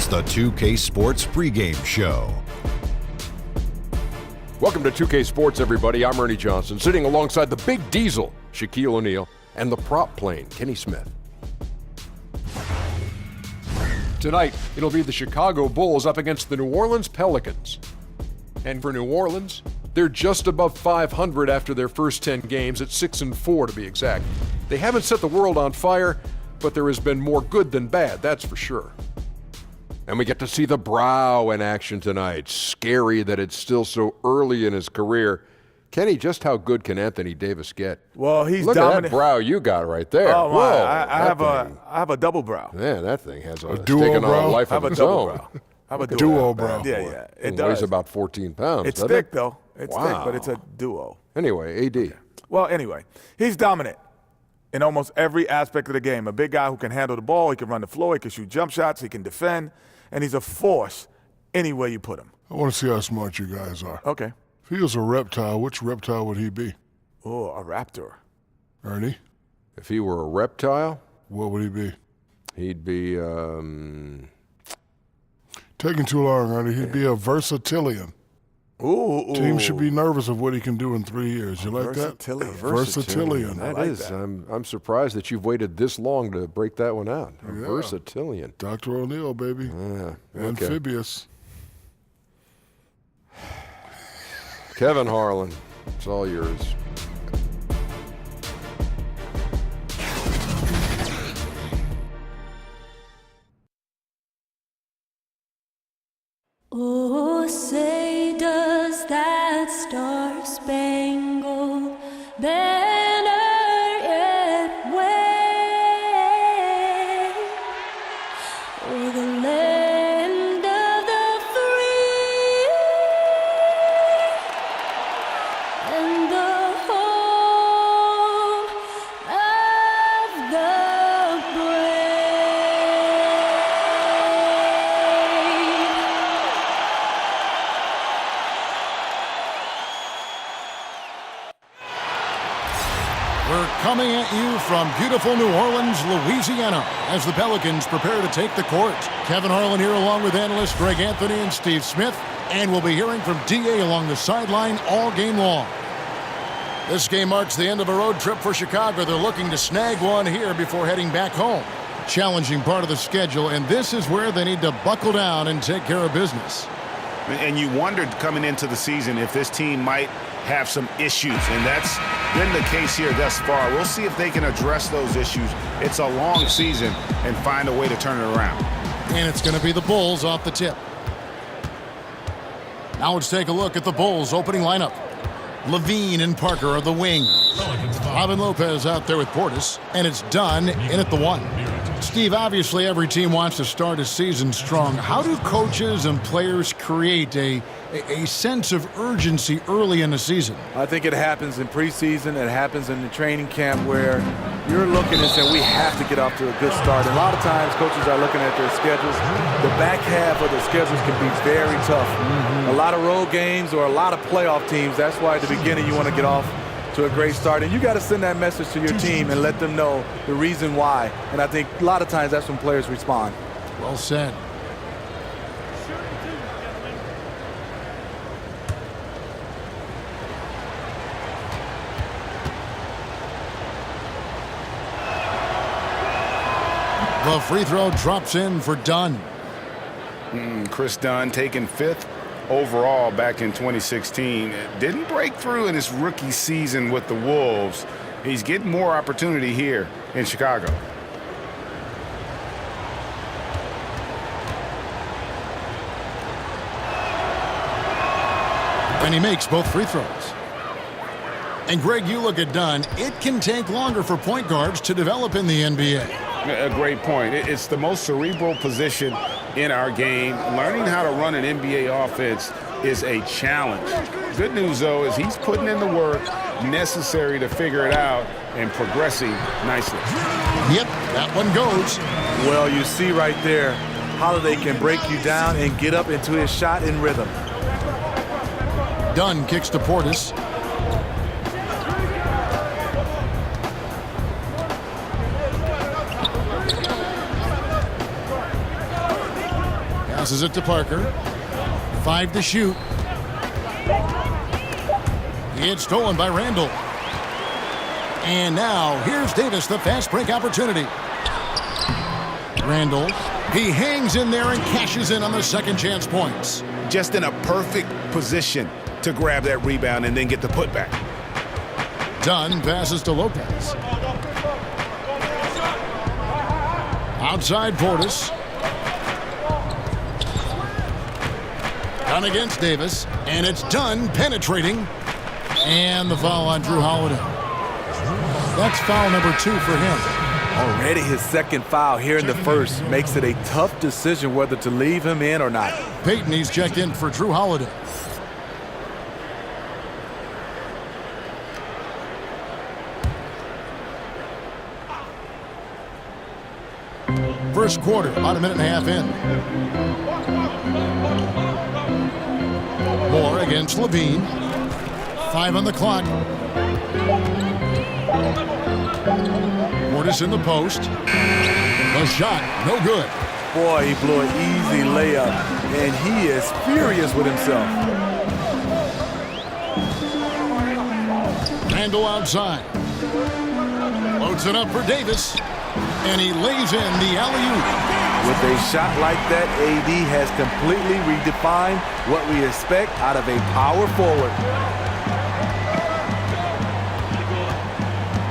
It's the 2K Sports pregame show. Welcome to 2K Sports, everybody. I'm Ernie Johnson, sitting alongside the Big Diesel, Shaquille O'Neal, and the prop plane, Kenny Smith. Tonight, it'll be the Chicago Bulls up against the New Orleans Pelicans. And for New Orleans, they're just above 500 after their first 10 games, at 6-4 to be exact. They haven't set the world on fire, but there has been more good than bad, that's for sure. And we get to see the Brow in action tonight. Scary that it's still so early in his career. Kenny, just how good can Anthony Davis get? Well, he's Look dominant. at that brow you got right there. Oh, my. Whoa, I have a double brow. Man, that thing has A duo taken on brow? a life I of have a its double own. brow. I have a Duo brow. Yeah, it It does. weighs about 14 pounds. It's doesn't thick, it? though. It's thick, but it's a duo. Anyway, AD. Well, anyway, he's dominant in almost every aspect of the game. A big guy who can handle the ball. He can run the floor. He can shoot jump shots. He can defend. And he's a force any way you put him. I want to see how smart you guys are. Okay. If he was a reptile, which reptile would he be? Oh, a raptor. Ernie, If he were a reptile, what would he be? he'd be, Taking too long, Ernie. He'd be a versatilian. Ooh. Teams should be nervous of what he can do in 3 years. You like Versatilian. that? Versatilian. That like is. that. I'm surprised that you've waited this long to break that one out. A Yeah. versatilian. Dr. O'Neal, baby. Yeah, okay. Amphibious. Kevin Harlan, it's all yours. Oh, say does that star-spangled banner yet wave o'er the land of the free and the home of the brave? We're coming at you from beautiful New Orleans, Louisiana, as the Pelicans prepare to take the court. Kevin Harlan here along with analysts Greg Anthony and Steve Smith, and we'll be hearing from DA along the sideline all game long. This game marks the end of a road trip for Chicago. They're looking to snag one here before heading back home. Challenging part of the schedule, and this is where they need to buckle down and take care of business. And you wondered coming into the season if this team might have some issues, and that's been the case here thus far. We'll see if they can address those issues. It's a long season and find a way to turn it around. And it's going to be the Bulls off the tip. Now let's take a look at the Bulls opening lineup. Levine and Parker are the wings. Robin Lopez out there with Portis, and it's Dunn in at the one. Steve, obviously every team wants to start a season strong. How do coaches and players create a sense of urgency early in the season? I think it happens in preseason. It happens in the training camp where you're looking and saying, we have to get off to a good start. And a lot of times coaches are looking at their schedules. The back half of the schedules can be very tough. A lot of road games or a lot of playoff teams. That's why at the beginning you want to get off to a great start. And you got to send that message to your team and let them know the reason why. And I think a lot of times that's when players respond. Well said. The free throw drops in for Dunn. Chris Dunn taking 5th overall back in 2016. Didn't break through in his rookie season with the Wolves. He's getting more opportunity here in Chicago. And he makes both free throws. And Greg, you look at Dunn, it can take longer for point guards to develop in the NBA. A great point. It's the most cerebral position in our game. Learning how to run an NBA offense is a challenge. Good news, though, is he's putting in the work necessary to figure it out and progressing nicely. Yep, that one goes. Well, you see right there, Holiday can break you down and get up into his shot in rhythm. Dunn kicks to Portis. Passes it to Parker. 5 to shoot. It's stolen by Randall. And now, here's Davis, the fast break opportunity. Randall, he hangs in there and cashes in on the second chance points. Just in a perfect position to grab that rebound and then get the putback. Dunn passes to Lopez. Outside Portis. Dunn against Davis, and it's Dunn penetrating. And the foul on Drew Holiday. That's foul number 2 for him. Already his second foul here in the first makes it a tough decision whether to leave him in or not. Payton, he's checked in for Drew Holiday. First quarter, about a minute and a half in. Moore against Levine. 5 on the clock. Portis in the post. The shot, no good. Boy, he blew an easy layup, and he is furious with himself. Randall outside. Loads it up for Davis. And he lays in the alley-oop. With a shot like that, AD has completely redefined what we expect out of a power forward.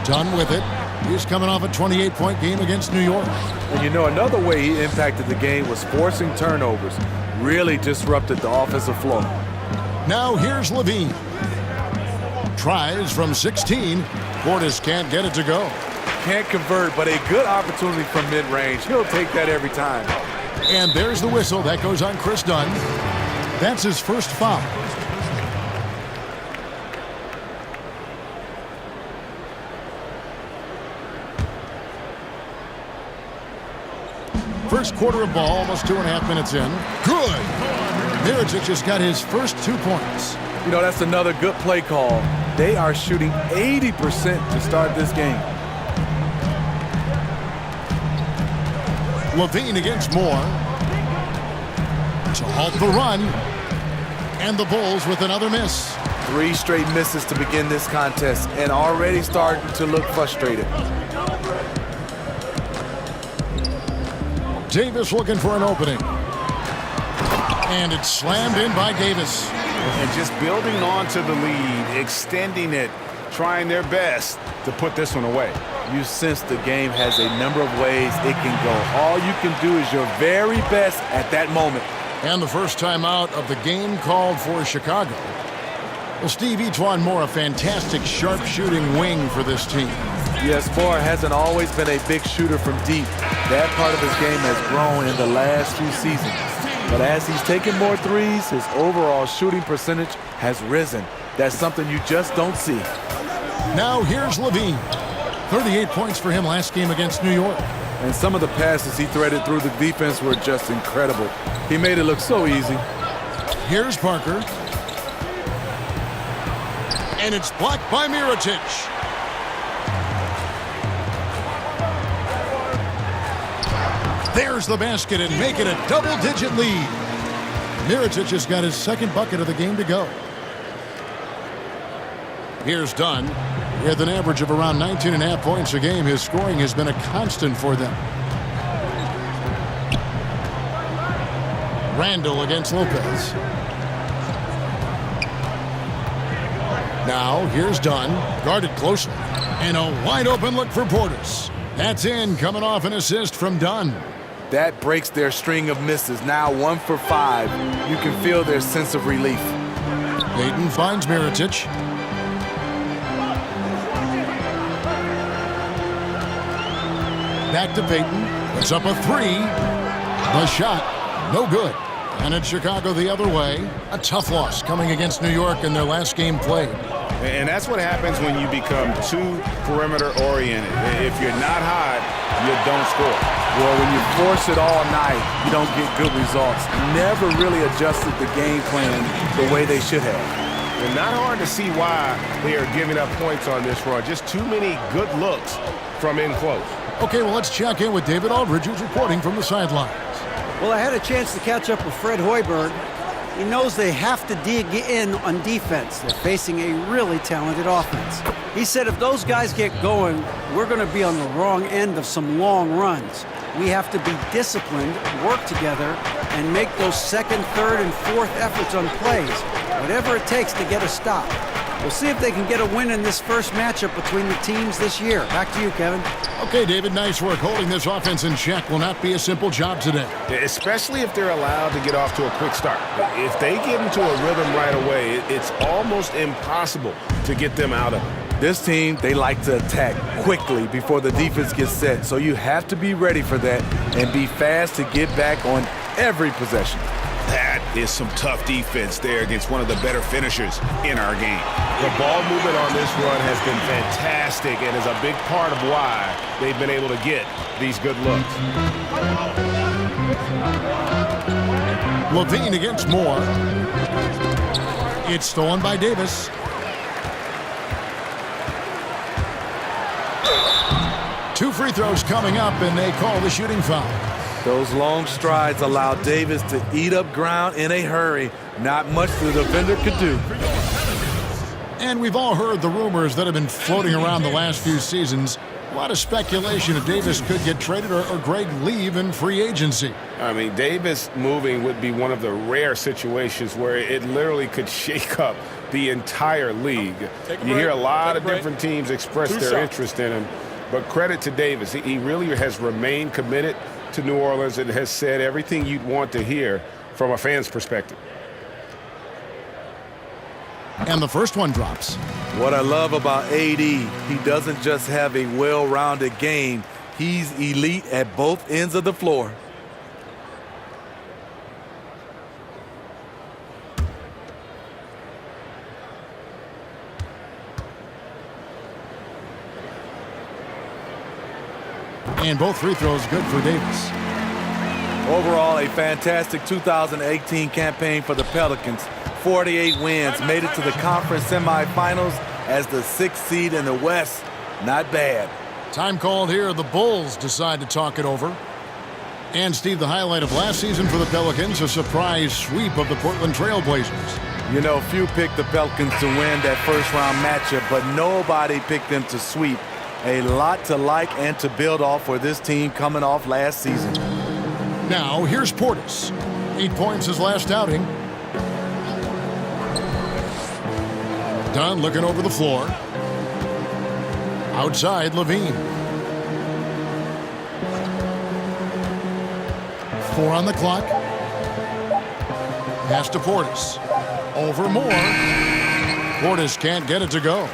Done with it. He's coming off a 28-point game against New York. And you know, another way he impacted the game was forcing turnovers. Really disrupted the offensive flow. Now here's Levine. Tries from 16. Portis can't get it to go. Can't convert, but a good opportunity from mid-range. He'll take that every time. And there's the whistle. That goes on Chris Dunn. That's his first foul. First quarter of ball, almost 2.5 minutes in. Good. Mirotic just got his first 2 points. You know, that's another good play call. They are shooting 80% to start this game. Levine against Moore. To halt the run. And the Bulls with another miss. 3 straight misses to begin this contest and already starting to look frustrated. Davis looking for an opening. And it's slammed in by Davis. And just building onto the lead, extending it, trying their best to put this one away. You sense the game has a number of ways it can go. All you can do is your very best at that moment. And the first time out of the game called for Chicago. Well, Steve, Etuan Moore, a fantastic sharp-shooting wing for this team. Yes, Moore hasn't always been a big shooter from deep. That part of his game has grown in the last few seasons. But as he's taken more threes, his overall shooting percentage has risen. That's something you just don't see. Now here's Levine. 38 points for him last game against New York. And some of the passes he threaded through the defense were just incredible. He made it look so easy. Here's Parker. And it's blocked by Mirotic. There's the basket and make it a double-digit lead. Mirotic has got his second bucket of the game to go. Here's Dunn. With an average of around 19.5 points a game, his scoring has been a constant for them. Randall against Lopez. Now, here's Dunn, guarded closely. And a wide-open look for Portis. That's in, coming off an assist from Dunn. That breaks their string of misses. Now 1 for 5. You can feel their sense of relief. Payton finds Mirotic. Back to Payton. Puts up a 3. The shot, no good. And it's Chicago the other way. A tough loss coming against New York in their last game played. And that's what happens when you become too perimeter-oriented. If you're not hot, you don't score. Well, when you force it all night, you don't get good results. Never really adjusted the game plan the way they should have. And not hard to see why they are giving up points on this run. Just too many good looks from in close. Okay, well, let's check in with David Aldridge, who's reporting from the sidelines. Well, I had a chance to catch up with Fred Hoiberg. He knows they have to dig in on defense. They're facing a really talented offense. He said if those guys get going, we're going to be on the wrong end of some long runs. We have to be disciplined, work together, and make those second, third, and fourth efforts on plays, whatever it takes to get a stop. We'll see if they can get a win in this first matchup between the teams this year. Back to you, Kevin. Okay, David, nice work. Holding this offense in check will not be a simple job today. Especially if they're allowed to get off to a quick start. If they get into a rhythm right away, it's almost impossible to get them out of it. This team, they like to attack quickly before the defense gets set, so you have to be ready for that and be fast to get back on every possession. That is some tough defense there against one of the better finishers in our game. The ball movement on this run has been fantastic and is a big part of why they've been able to get these good looks. Levine against Moore. It's stolen by Davis. Two free throws coming up, and they call the shooting foul. Those long strides allow Davis to eat up ground in a hurry. Not much the defender could do. And we've all heard the rumors that have been floating around the last few seasons. A lot of speculation if Davis could get traded or Greg leave in free agency. I mean, Davis moving would be one of the rare situations where it literally could shake up the entire league. You hear a lot of different teams express their interest in him, but credit to Davis. He really has remained committed to New Orleans and has said everything you'd want to hear from a fan's perspective. And the first one drops. What I love about AD, he doesn't just have a well-rounded game. He's elite at both ends of the floor. And both free throws good for Davis. Overall, a fantastic 2018 campaign for the Pelicans. 48 wins, made it to the conference semifinals as the 6th seed in the West. Not bad. Time called here. The Bulls decide to talk it over. And, Steve, the highlight of last season for the Pelicans, a surprise sweep of the Portland Trail Blazers. You know, few picked the Pelicans to win that first-round matchup, but nobody picked them to sweep. A lot to like and to build off for this team coming off last season. Now, here's Portis. 8 points his last outing. Dunn looking over the floor. Outside, Levine. 4 on the clock. Pass to Portis. Over Moore. Portis can't get it to go.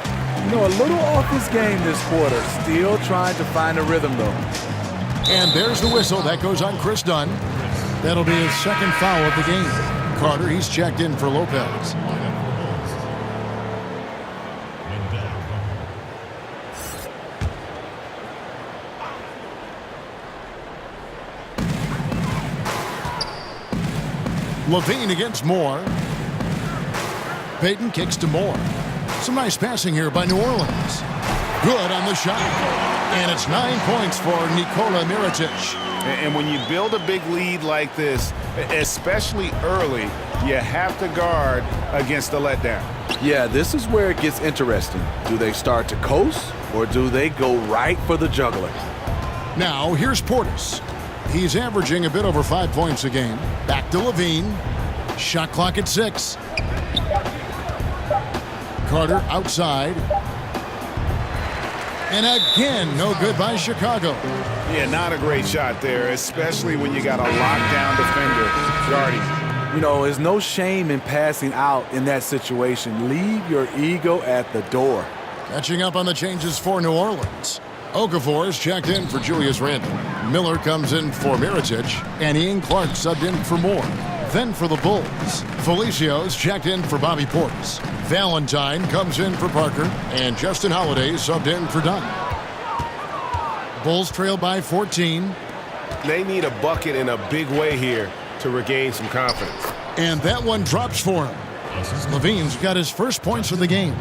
You know, a little off his game this quarter. Still trying to find a rhythm, though. And there's the whistle. That goes on Chris Dunn. That'll be his second foul of the game. Carter, he's checked in for Lopez. Levine against Moore. Payton kicks to Moore. Some nice passing here by New Orleans. Good on the shot. And it's 9 points for Nikola Mirotic. And when you build a big lead like this, especially early, you have to guard against the letdown. Yeah, this is where it gets interesting. Do they start to coast, or do they go right for the juggler? Now, here's Portis. He's averaging a bit over 5 points a game. Back to Levine. Shot clock at 6. Carter outside. And again, no good by Chicago. Yeah, not a great shot there, especially when you got a lockdown defender guarding. You know, there's no shame in passing out in that situation. Leave your ego at the door. Catching up on the changes for New Orleans. Okafor is checked in for Julius Randle. Miller comes in for Mirotic. And Ian Clark subbed in for Moore. Then for the Bulls, Felicia's checked in for Bobby Portis. Valentine comes in for Parker. And Justin Holiday subbed in for Dunn. Bulls trail by 14. They need a bucket in a big way here to regain some confidence. And that one drops for him. Levine's got his first points of the game.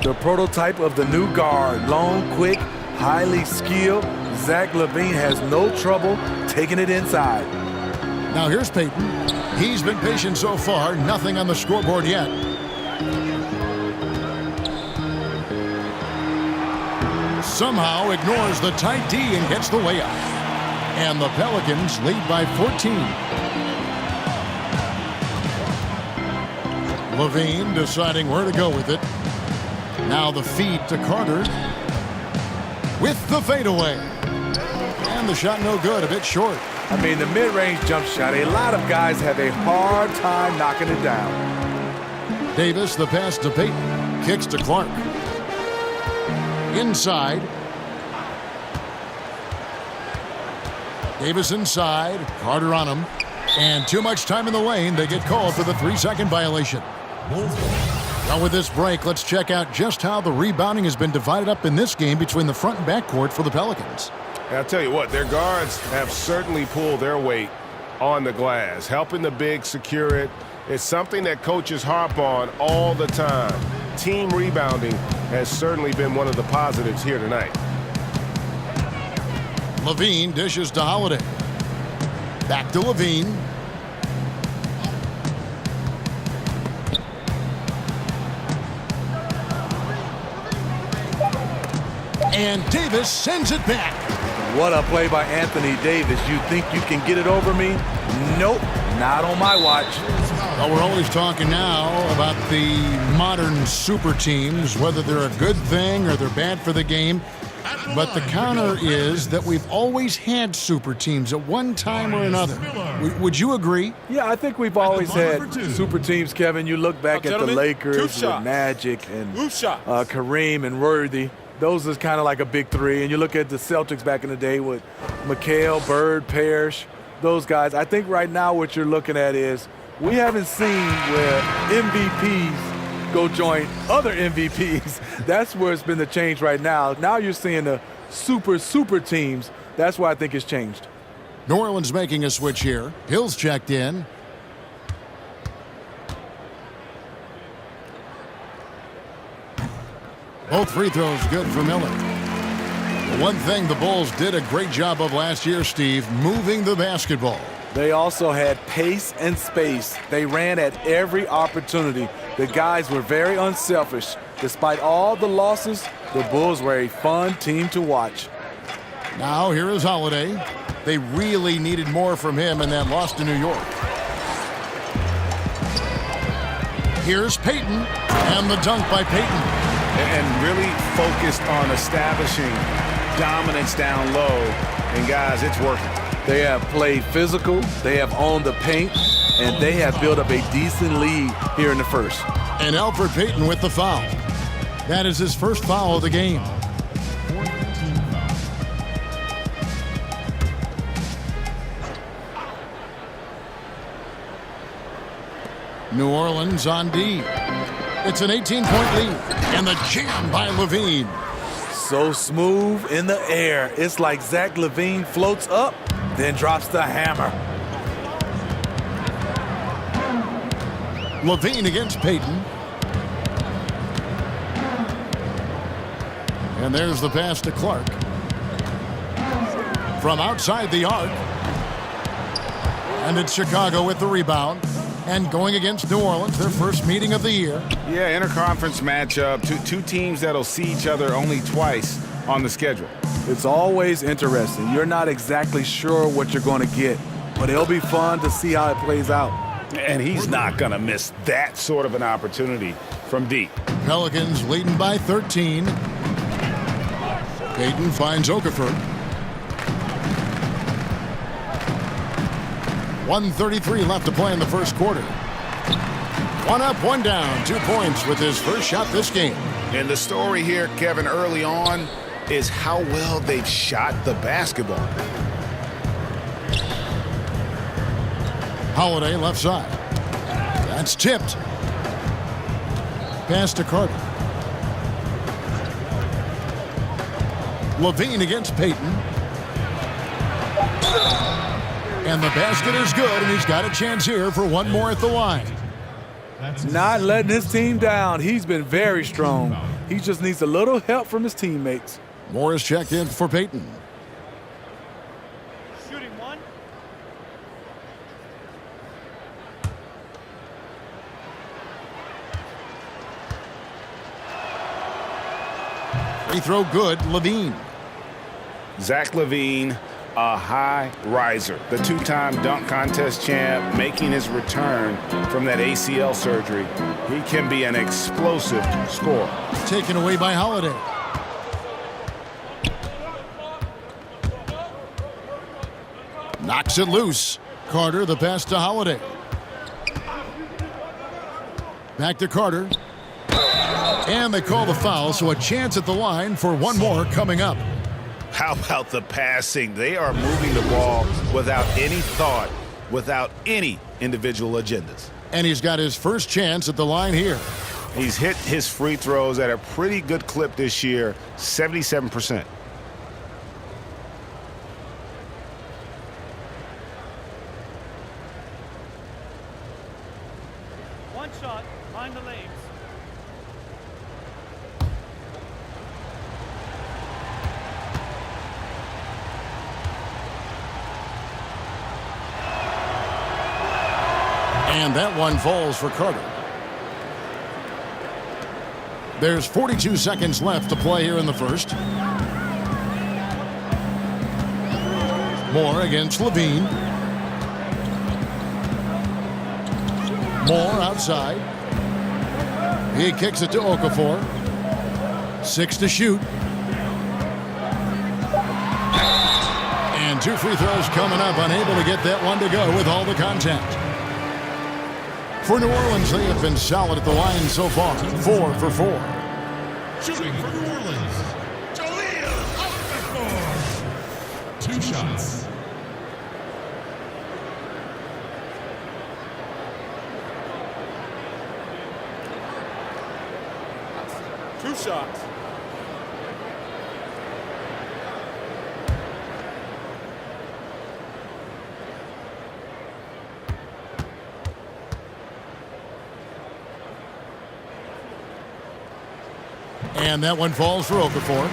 The prototype of the new guard. Long, quick, highly skilled. Zach LaVine has no trouble taking it inside. Now here's Payton. He's been patient so far. Nothing on the scoreboard yet. Somehow ignores the tight D and gets the layup. And the Pelicans lead by 14. Levine deciding where to go with it. Now the feed to Carter. With the fadeaway. And the shot no good, a bit short. I mean, the mid-range jump shot, a lot of guys have a hard time knocking it down. Davis, the pass to Payton. Kicks to Clark. Inside. Davis inside. Carter on him. And too much time in the lane. They get called for the 3-second violation. Well, with this break, let's check out just how the rebounding has been divided up in this game between the front and back court for the Pelicans. And I'll tell you what, their guards have certainly pulled their weight on the glass, helping the big secure it. It's something that coaches harp on all the time. Team rebounding has certainly been one of the positives here tonight. Levine dishes to Holiday. Back to Levine. And Davis sends it back. What a play by Anthony Davis. You think you can get it over me? Nope, not on my watch. Well, we're always talking now about the modern super teams, whether they're a good thing or they're bad for the game. But the counter is that we've always had super teams at one time or another. Would you agree? Yeah, I think we've always had super teams, Kevin. You look back at the Lakers with Magic and Kareem and Worthy. Those is kind of like a big three. And you look at the Celtics back in the day with McHale, Bird, Parrish, those guys. I think right now what you're looking at is we haven't seen where MVPs go join other MVPs. That's where it's been the change right now. Now you're seeing the super teams. That's why I think it's changed. New Orleans making a switch here. Hill's checked in. Both free throws good for Miller. One thing the Bulls did a great job of last year, Steve, moving the basketball. They also had pace and space. They ran at every opportunity. The guys were very unselfish. Despite all the losses, the Bulls were a fun team to watch. Now here is Holiday. They really needed more from him in that loss to New York. Here's Payton, and the dunk by Payton. And really focused on establishing dominance down low. And guys, it's working. They have played physical, they have owned the paint, and they have built up a decent lead here in the first. And Elfrid Payton with the foul. That is his first foul of the game. New Orleans on D. It's an 18-point lead, and the jam by Levine. So smooth in the air. It's like Zach LaVine floats up, then drops the hammer. Levine against Payton. And there's the pass to Clark. From outside the arc. And it's Chicago with the rebound. And going against New Orleans, their first meeting of the year. Yeah, interconference matchup. Two teams that'll see each other only twice on the schedule. It's always interesting. You're not exactly sure what you're going to get, but it'll be fun to see how it plays out. And he's not going to miss that sort of an opportunity from deep. Pelicans leading by 13. Payton finds Okafor. 1:33 left to play in the first quarter. One up, one down. 2 points with his first shot this game. And the story here, Kevin, early on is how well they've shot the basketball. Holiday left side. That's tipped. Pass to Carter. Levine against Payton. And the basket is good, and he's got a chance here for one more at the line. Not letting his team down. He's been very strong. He just needs a little help from his teammates. Morris checked in for Payton. Shooting one. Free throw good, Levine. Zach LaVine, a high riser. The two-time dunk contest champ making his return from that ACL surgery. He can be an explosive scorer. Taken away by Holiday. Knocks it loose. Carter, the pass to Holiday. Back to Carter. And they call the foul, so a chance at the line for one more coming up. How about the passing? They are moving the ball without any thought, without any individual agendas. And he's got his first chance at the line here. He's hit his free throws at a pretty good clip this year, 77%. One shot, mind the lanes. And that one falls for Carter. There's 42 seconds left to play here in the first. Moore against Levine. Moore outside. He kicks it to Okafor. 6 to shoot. And 2 free throws coming up, unable to get that one to go with all the contact. For New Orleans, they have been solid at the line so far. 4 for 4. Shooting for New Orleans, Jahlil Okafor. 2 shots. Two shots. And that one falls for Okafor.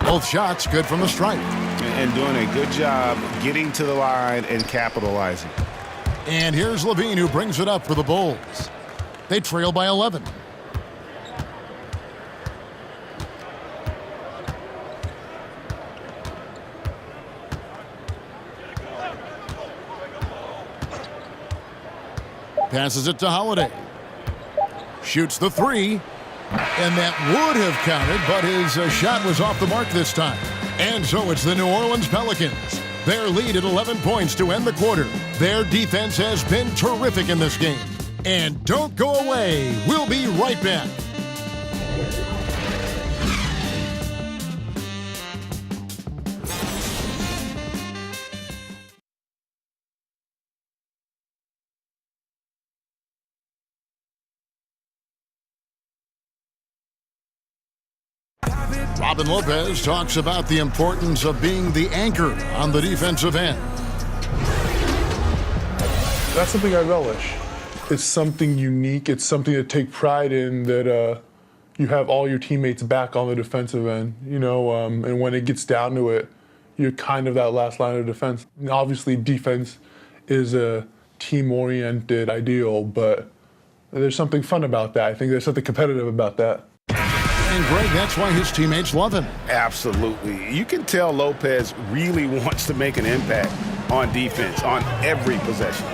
Both shots good from the stripe. And doing a good job getting to the line and capitalizing. And here's Levine, who brings it up for the Bulls. They trail by 11. Passes it to Holiday. Shoots the 3. And that would have counted, but his shot was off the mark this time. And so it's the New Orleans Pelicans. Their lead at 11 points to end the quarter. Their defense has been terrific in this game. And don't go away. We'll be right back. Robin Lopez talks about the importance of being the anchor on the defensive end. That's something I relish. It's something unique. It's something to take pride in, that you have all your teammates back on the defensive end, and when it gets down to it, you're kind of that last line of defense. And obviously, defense is a team-oriented ideal, but there's something fun about that. I think there's something competitive about that. And Greg, that's why his teammates love him. Absolutely. You can tell Lopez really wants to make an impact on defense, on every possession.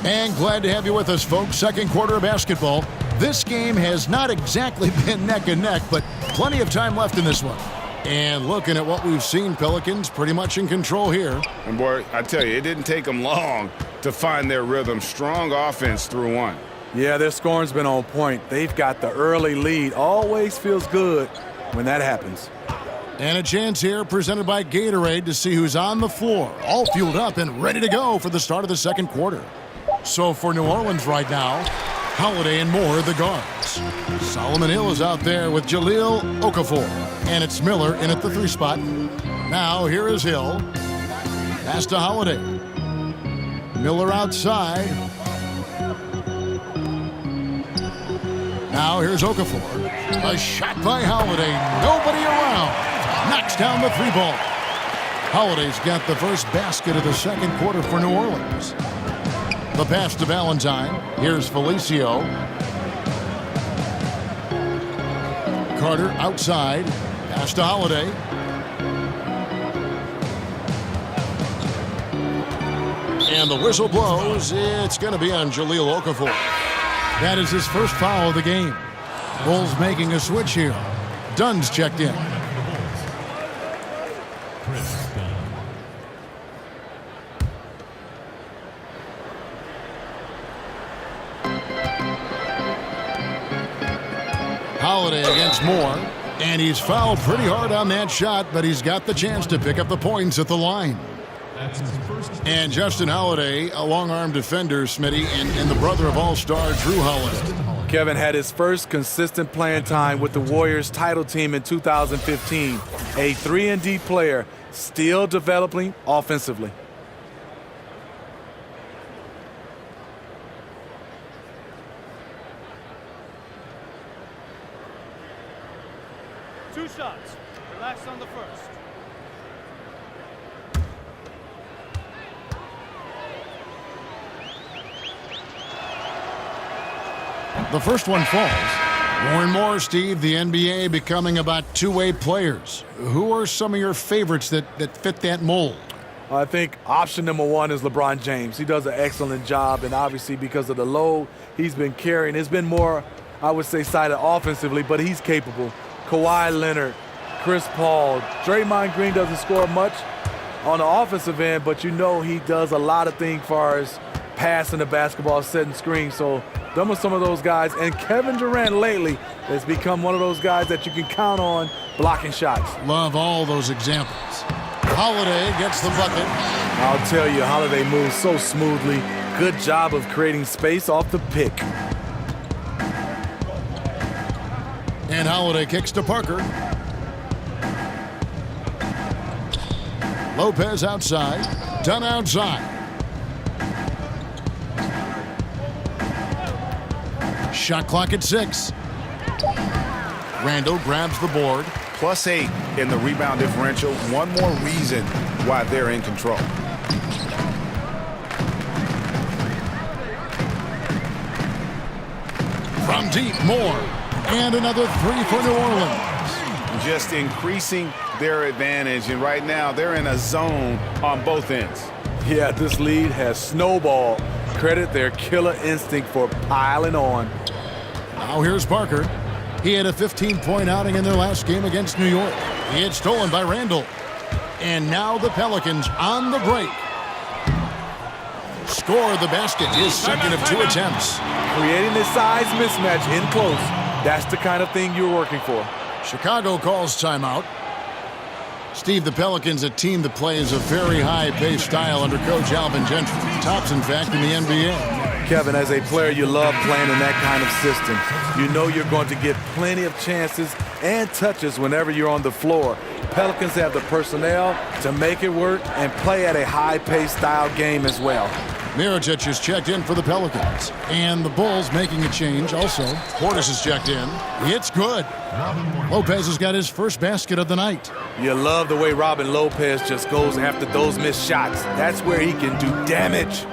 And glad to have you with us, folks. Second quarter of basketball. This game has not exactly been neck and neck, but plenty of time left in this one. And looking at what we've seen, Pelicans pretty much in control here. And boy, I tell you, it didn't take them long to find their rhythm. Strong offense through one. Yeah, their scoring's been on point. They've got the early lead. Always feels good when that happens. And a chance here presented by Gatorade to see who's on the floor, all fueled up and ready to go for the start of the second quarter. So for New Orleans right now, Holiday and Moore, the guards. Solomon Hill is out there with Jahlil Okafor. And it's Miller in at the 3 spot. Now here is Hill. Pass to Holiday. Miller outside. Now here's Okafor. A shot by Holiday. Nobody around. Knocks down the 3 ball. Holiday's got the first basket of the second quarter for New Orleans. The pass to Valentine. Here's Felicio. Carter outside. Pass to Holiday. And the whistle blows. It's going to be on Jahlil Okafor. That is his first foul of the game. Bulls making a switch here. Dunn's checked in. Holiday against Moore. And he's fouled pretty hard on that shot, but he's got the chance to pick up the points at the line. And Justin Holiday, a long-arm defender, Smitty, and the brother of All-Star Drew Holiday. Kevin had his first consistent playing time with the Warriors title team in 2015. A 3-and-D player, still developing offensively. Two shots. Relax on the first. The first one falls. More and more, Steve, the NBA becoming about two-way players. Who are some of your favorites that fit that mold? I think option number 1 is LeBron James. He does an excellent job, and obviously because of the load he's been carrying, it's been more, I would say, sided offensively, but he's capable. Kawhi Leonard, Chris Paul, Draymond Green doesn't score much on the offensive end, but you know he does a lot of things as far as passing the basketball, setting screens. So them are some of those guys. And Kevin Durant lately has become one of those guys that you can count on blocking shots. Love all those examples. Holiday gets the bucket. I'll tell you, Holiday moves so smoothly. Good job of creating space off the pick. And Holiday kicks to Parker. Lopez outside. Dunn outside. Shot clock at 6. Randall grabs the board. +8 in the rebound differential. One more reason why they're in control. From deep, Moore. And another 3 for New Orleans. Just increasing their advantage, and right now they're in a zone on both ends. Yeah, this lead has snowballed. Credit their killer instinct for piling on. Now here's Parker. He had a 15-point outing in their last game against New York. He had stolen by Randall. And now the Pelicans on the break. Score the basket, his second of 2 attempts. Creating this size mismatch in close. That's the kind of thing you're working for. Chicago calls timeout. Steve, the Pelicans, a team that plays a very high-paced style under Coach Alvin Gentry. Tops, in fact, in the NBA. Kevin, as a player, you love playing in that kind of system. You know you're going to get plenty of chances and touches whenever you're on the floor. Pelicans have the personnel to make it work and play at a high-paced style game as well. Mirotic is checked in for the Pelicans. And the Bulls making a change also. Portis is checked in. It's good. Lopez has got his first basket of the night. You love the way Robin Lopez just goes after those missed shots. That's where he can do damage.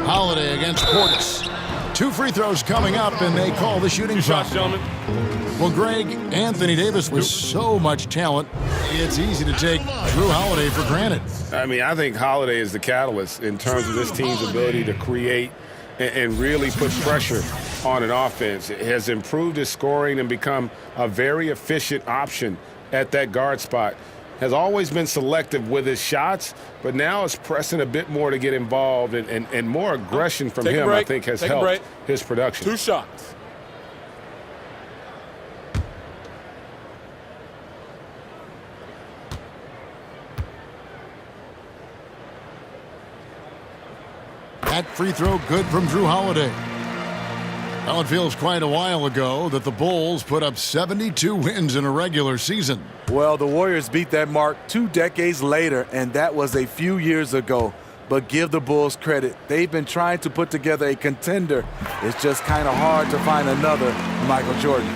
Holiday against Portis. 2 free throws coming up, and they call the shooting foul. Well, Greg, Anthony Davis with so much talent, it's easy to take Drew Holiday for granted. I mean, I think Holiday is the catalyst in terms of this team's ability to create and really put pressure on an offense. It has improved his scoring and become a very efficient option at that guard spot. Has always been selective with his shots, but now is pressing a bit more to get involved, and more aggression from him, I think, has helped his production. 2 shots. That free throw good from Drew Holiday. Well, it feels quite a while ago that the Bulls put up 72 wins in a regular season. Well, the Warriors beat that mark 2 decades later, and that was a few years ago. But give the Bulls credit. They've been trying to put together a contender. It's just kind of hard to find another Michael Jordan.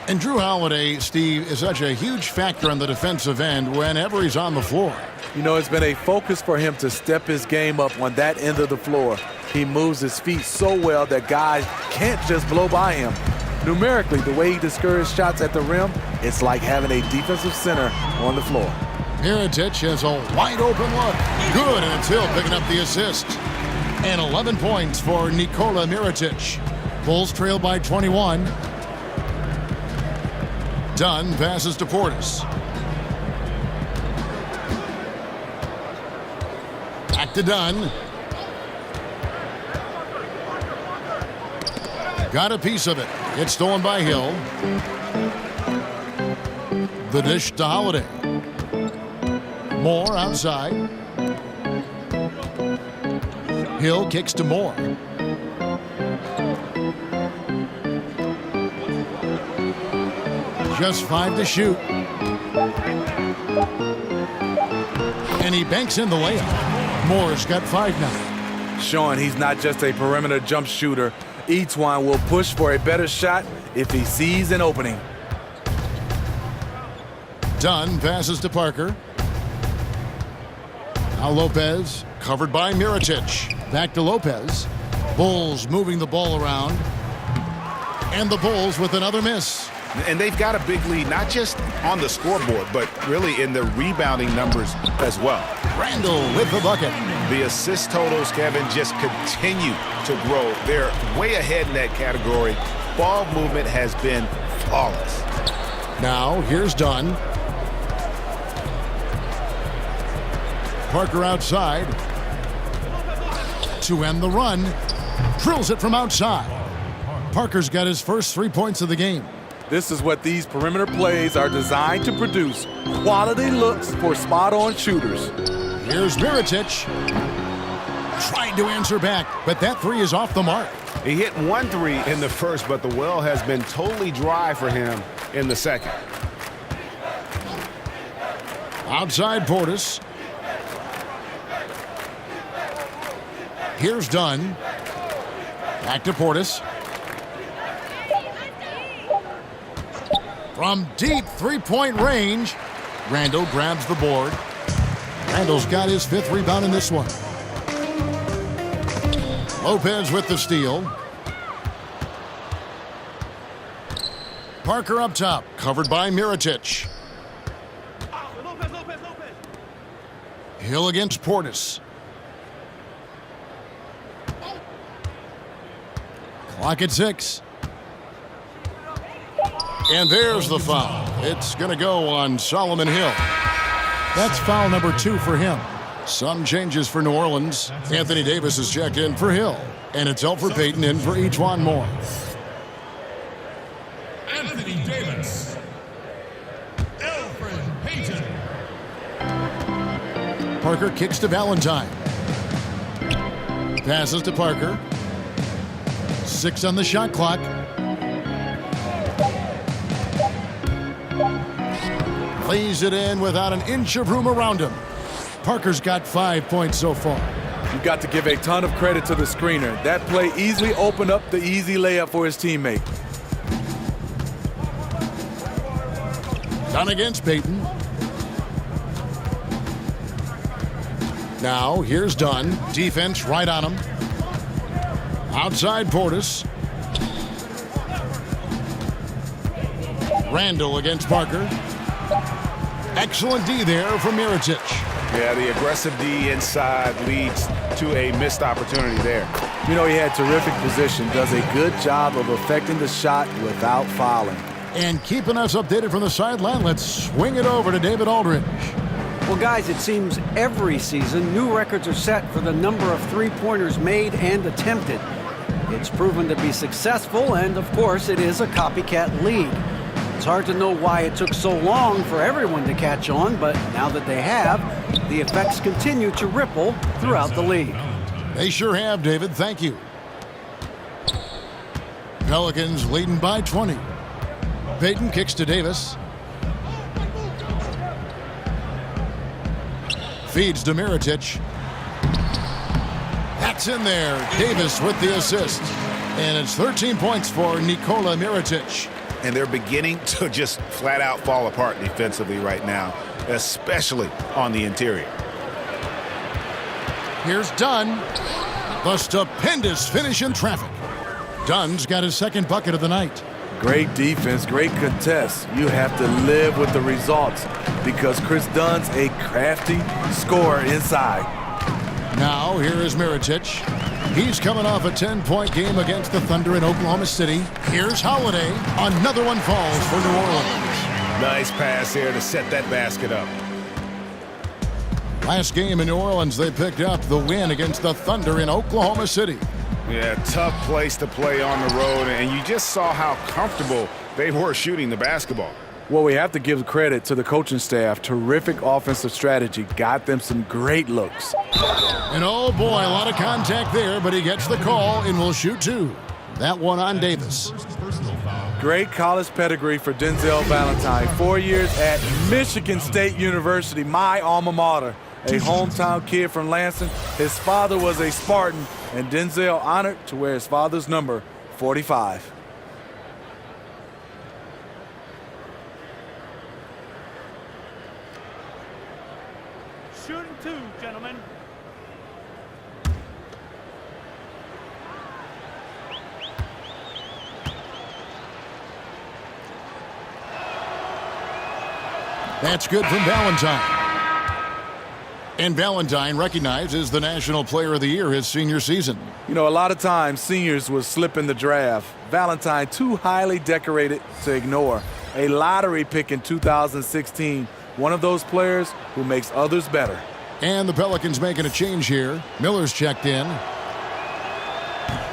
And Drew Holiday, Steve, is such a huge factor on the defensive end whenever he's on the floor. You know, it's been a focus for him to step his game up on that end of the floor. He moves his feet so well that guys can't just blow by him. Numerically, the way he discourages shots at the rim, it's like having a defensive center on the floor. Mirotic has a wide open look. Good, and it's Hill picking up the assist. And 11 points for Nikola Mirotic. Bulls trail by 21. Dunn passes to Portis. Back to Dunn. Got a piece of it. It's stolen by Hill. The dish to Holiday. Moore outside. Hill kicks to Moore. Just 5 to shoot. And he banks in the layup. Moore's got 5 now. Showing he's not just a perimeter jump shooter. Each one will push for a better shot if he sees an opening. Dunn passes to Parker. Now Lopez, covered by Mirotic. Back to Lopez. Bulls moving the ball around. And the Bulls with another miss. And they've got a big lead, not just on the scoreboard, but really in the rebounding numbers as well. Randall with the bucket. The assist totals, Kevin, just continue to grow. They're way ahead in that category. Ball movement has been flawless. Now, here's Dunn. Parker outside to end the run. Drills it from outside. Parker's got his first 3 points of the game. This is what these perimeter plays are designed to produce. Quality looks for spot-on shooters. Here's Mirotic. Tried to answer back, but that 3 is off the mark. He hit 1 3 in the first, but the well has been totally dry for him in the second. Outside Portis. Here's Dunn. Back to Portis. From deep 3-point range, Randall grabs the board. Randall's got his 5th rebound in this one. Lopez with the steal. Parker up top, covered by Mirotic. Hill against Portis. Clock at 6. And there's the foul. It's going to go on Solomon Hill. That's foul number 2 for him. Some changes for New Orleans. Anthony Davis is checked in for Hill. And it's Elfrid Payton in for Ejuan Moore. Anthony Davis. Elfrid Payton. Parker kicks to Valentine. Passes to Parker. 6 on the shot clock. Lays it in without an inch of room around him. Parker's got 5 points so far. You've got to give a ton of credit to the screener. That play easily opened up the easy layup for his teammate. Done against Payton. Now, here's Dunn. Defense right on him. Outside Portis. Randall against Parker. Excellent D there from Mirotic. Yeah, the aggressive D inside leads to a missed opportunity there. You know, he had terrific position, does a good job of affecting the shot without fouling. And keeping us updated from the sideline, let's swing it over to David Aldridge. Well, guys, it seems every season new records are set for the number of three-pointers made and attempted. It's proven to be successful, and of course, it is a copycat league. It's hard to know why it took so long for everyone to catch on, but now that they have, the effects continue to ripple throughout the league. They sure have, David. Thank you. Pelicans leading by 20. Payton kicks to Davis. Feeds to Mirotic. That's in there. Davis with the assist. And it's 13 points for Nikola Mirotic. And they're beginning to just flat out fall apart defensively right now, especially on the interior. Here's Dunn. The stupendous finish in traffic. Dunn's got his second bucket of the night. Great defense, great contest. You have to live with the results because Chris Dunn's a crafty scorer inside. Now, here is Mirotic. He's coming off a 10-point game against the Thunder in Oklahoma City. Here's Holiday. Another one falls for New Orleans. Nice pass here to set that basket up. Last game in New Orleans, they picked up the win against the Thunder in Oklahoma City. Yeah, tough place to play on the road, and you just saw how comfortable they were shooting the basketball. Well, we have to give credit to the coaching staff. Terrific offensive strategy. Got them some great looks. And oh boy, a lot of contact there, but he gets the call and will shoot two. That one on Davis. Great college pedigree for Denzel Valentine. 4 years at Michigan State University, my alma mater. A hometown kid from Lansing. His father was a Spartan, and Denzel honored to wear his father's number, 45. Shooting two, gentlemen. That's good from Valentine. And Valentine recognized as the National Player of the Year his senior season. You know, a lot of times seniors will slip in the draft. Valentine, too highly decorated to ignore. A lottery pick in 2016. One of those players who makes others better. And the Pelicans making a change here. Miller's checked in.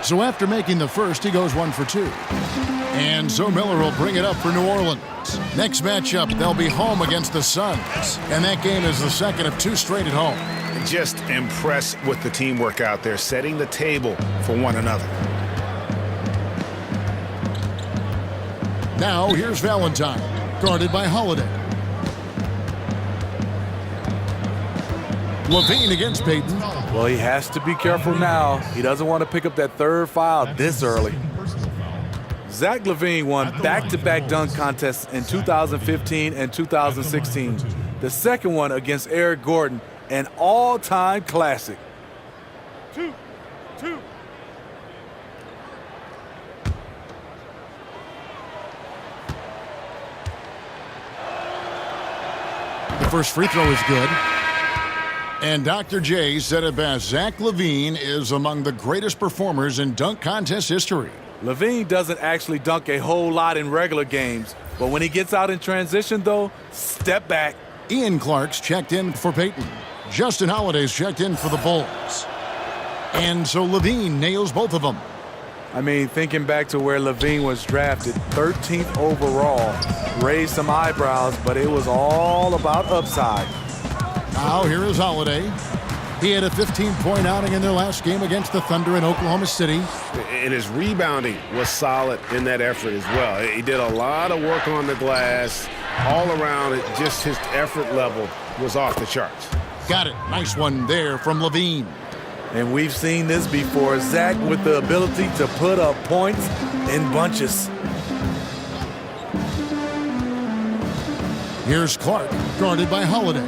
So after making the first, he goes 1 for 2. And so Miller will bring it up for New Orleans. Next matchup, they'll be home against the Suns. And that game is the second of 2 straight at home. Just impressed with the teamwork out there, setting the table for one another. Now here's Valentine, guarded by Holiday. Levine against Payton. Well, he has to be careful now. He doesn't want to pick up that third foul this early. Zach LaVine won back-to-back dunk contests in 2015 and 2016. The second one against Eric Gordon, an all-time classic. 2-2. The first free throw is good. And Dr. J said it best. Zach LaVine is among the greatest performers in dunk contest history. LaVine doesn't actually dunk a whole lot in regular games, but when he gets out in transition, though, step back. Ian Clark's checked in for Payton. Justin Holiday's checked in for the Bulls. And so LaVine nails both of them. I mean, thinking back to where LaVine was drafted, 13th overall, raised some eyebrows, but it was all about upside. Now here is Holiday. He had a 15-point outing in their last game against the Thunder in Oklahoma City. And his rebounding was solid in that effort as well. He did a lot of work on the glass. All around it, just his effort level was off the charts. Got it. Nice one there from LaVine. And we've seen this before. Zach with the ability to put up points in bunches. Here's Clark, guarded by Holiday.